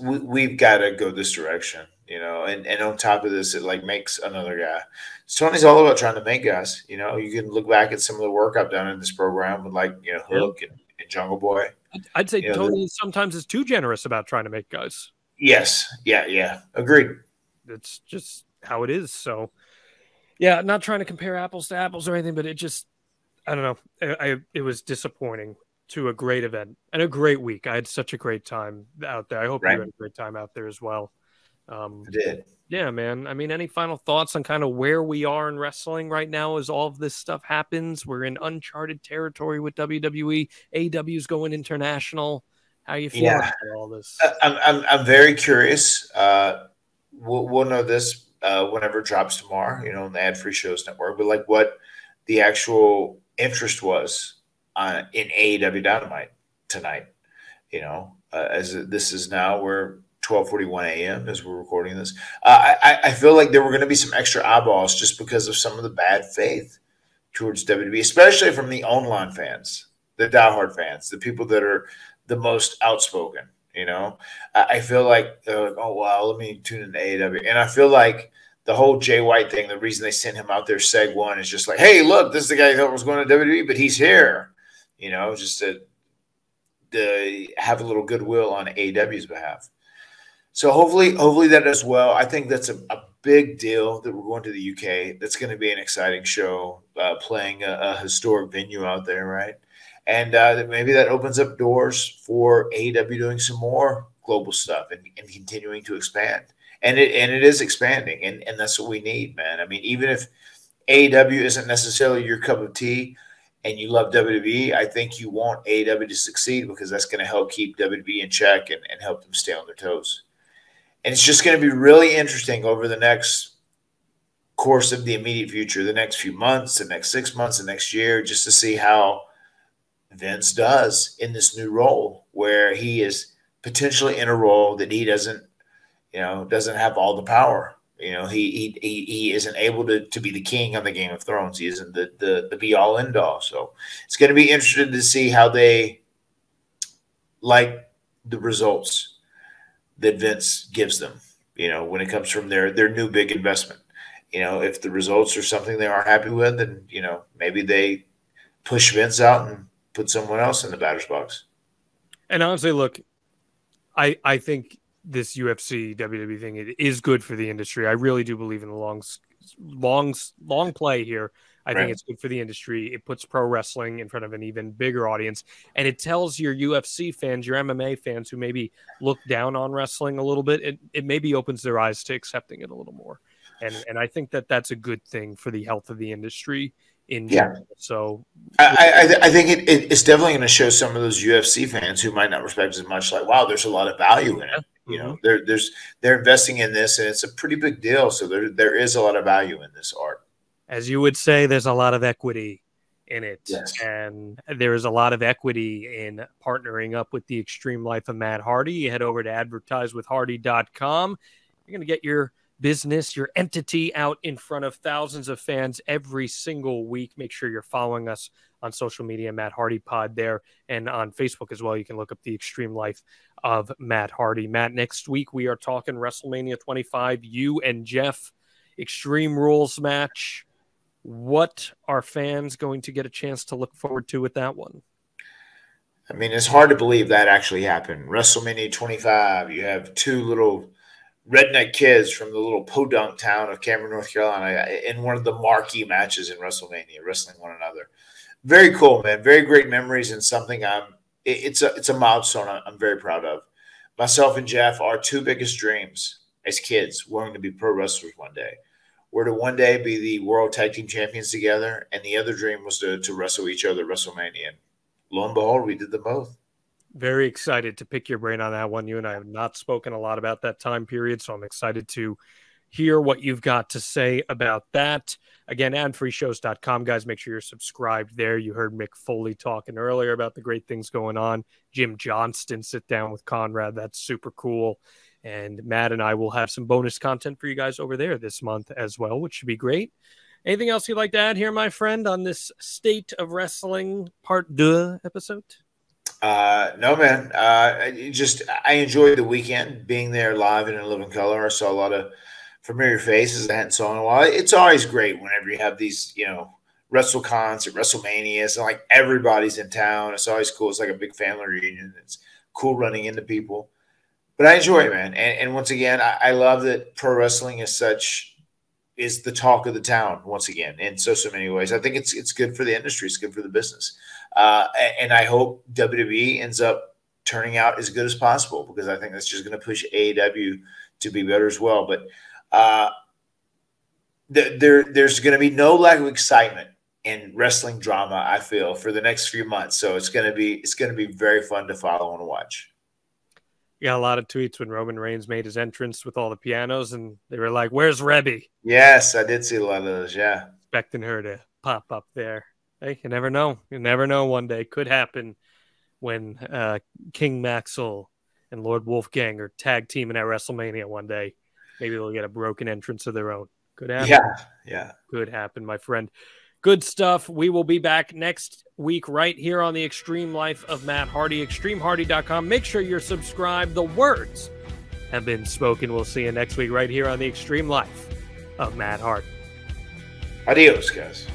D: we've got to go this direction, and on top of this, it makes another guy. So Tony's all about trying to make guys. You can look back at some of the work I've done in this program with Hook and Jungle Boy.
C: I'd say Tony sometimes is too generous about trying to make guys. Yes.
D: Yeah. Agreed.
C: It's just how it is. So yeah, not trying to compare apples to apples or anything, but it just, I don't know. It was disappointing to a great event and a great week. I had such a great time out there. I hope you had a great time out there as well.
D: I did.
C: Yeah, man. I mean, any final thoughts on kind of where we are in wrestling right now as all of this stuff happens? We're in uncharted territory with WWE. AEW's going international. How are you feeling about all this?
D: I'm very curious. We'll know this whenever it drops tomorrow, on the Ad Free Shows Network. But what the actual interest was in AEW Dynamite tonight. As this is now, we're 12:41 a.m. as we're recording this. I feel like there were going to be some extra eyeballs just because of some of the bad faith towards WWE, especially from the online fans, the diehard fans, the people that are the most outspoken. I feel like they're like, oh wow, let me tune into AEW, and I feel like the whole Jay White thing, the reason they sent him out there, seg one, is just like, hey, look, this is the guy who thought was going to WWE, but he's here. Just to have a little goodwill on AEW's behalf. So hopefully that does well. I think that's a big deal that we're going to the UK. That's going to be an exciting show, playing a historic venue out there, right? And maybe that opens up doors for AEW doing some more global stuff and continuing to expand. And it is expanding, and that's what we need, man. I mean, even if AEW isn't necessarily your cup of tea and you love WWE, I think you want AEW to succeed because that's going to help keep WWE in check and help them stay on their toes. And it's just going to be really interesting over the next course of the immediate future, the next few months, the next 6 months, the next year, just to see how Vince does in this new role where he is potentially in a role that he doesn't have all the power. He isn't able to be the king on the Game of Thrones. He isn't the be all end all. So it's going to be interesting to see how they like the results that Vince gives them, when it comes from their new big investment. If the results are something they aren't happy with, then, maybe they push Vince out and put someone else in the batter's box. And
C: honestly, look, I think this UFC WWE thing, it is good for the industry. I really do believe in the long play here. I think it's good for the industry. It puts pro wrestling in front of an even bigger audience, and it tells your UFC fans, your MMA fans who maybe look down on wrestling a little bit, it maybe opens their eyes to accepting it a little more. And I think that that's a good thing for the health of the industry in general. So
D: I think it's definitely going to show some of those UFC fans who might not respect as much, like, wow, there's a lot of value in it. They're investing in this, and it's a pretty big deal. So there is a lot of value in this art.
C: As you would say, there's a lot of equity in it.
D: Yes.
C: And there is a lot of equity in partnering up with the Extreme Life of Matt Hardy. You head over to advertisewithhardy.com. You're going to get your business, your entity out in front of thousands of fans every single week. Make sure you're following us on social media, Matt Hardy Pod there, and on Facebook as well. You can look up the Extreme Life of Matt Hardy. Matt, next week we are talking WrestleMania 25, you and Jeff, Extreme Rules match. What are fans going to get a chance to look forward to with that one?
D: I mean, it's hard to believe that actually happened. WrestleMania 25, you have two little redneck kids from the little podunk town of Cameron, North Carolina, in one of the marquee matches in WrestleMania, wrestling one another. Very cool, man. Very great memories, and something it's a milestone I'm very proud of. Myself and Jeff, our two biggest dreams as kids, wanting to be pro wrestlers one day. We're to one day be the World Tag Team Champions together, and the other dream was to wrestle each other at WrestleMania. And lo and behold, we did them both.
C: Very excited to pick your brain on that one. You and I have not spoken a lot about that time period, so I'm excited to hear what you've got to say about that. Again, adfreeshows.com, guys. Make sure you're subscribed there. You heard Mick Foley talking earlier about the great things going on. Jim Johnston sit down with Conrad. That's super cool. And Matt and I will have some bonus content for you guys over there this month as well, which should be great. Anything else you'd like to add here, my friend, on this State of Wrestling Part 2 episode?
D: No, man. I enjoyed the weekend being there live and in living color. I saw a lot of familiar faces I hadn't saw in a while. It's always great whenever you have these, WrestleCons at WrestleManias, and like everybody's in town. It's always cool. It's like a big family reunion. It's cool running into people. But I enjoy it, man. And once again, I love that pro wrestling is the talk of the town once again in so many ways. I think it's good for the industry. It's good for the business. And I hope WWE ends up turning out as good as possible, because I think that's just going to push AEW to be better as well. But there's going to be no lack of excitement in wrestling drama, I feel, for the next few months. So it's going to be very fun to follow and watch.
C: You got a lot of tweets when Roman Reigns made his entrance with all the pianos, and they were like, "Where's Rebby?"
D: Yes, I did see a lot of those. Yeah,
C: expecting her to pop up there. Hey, you never know. You never know. One day could happen when King Maxwell and Lord Wolfgang are tag teaming at WrestleMania one day. Maybe they'll get a broken entrance of their own. Could happen.
D: Yeah.
C: Could happen, my friend. Good stuff. We will be back next week right here on the Extreme Life of Matt Hardy, extremehardy.com. Make sure you're subscribed. The words have been spoken. We'll see you next week right here on the Extreme Life of Matt Hardy.
D: Adios, guys.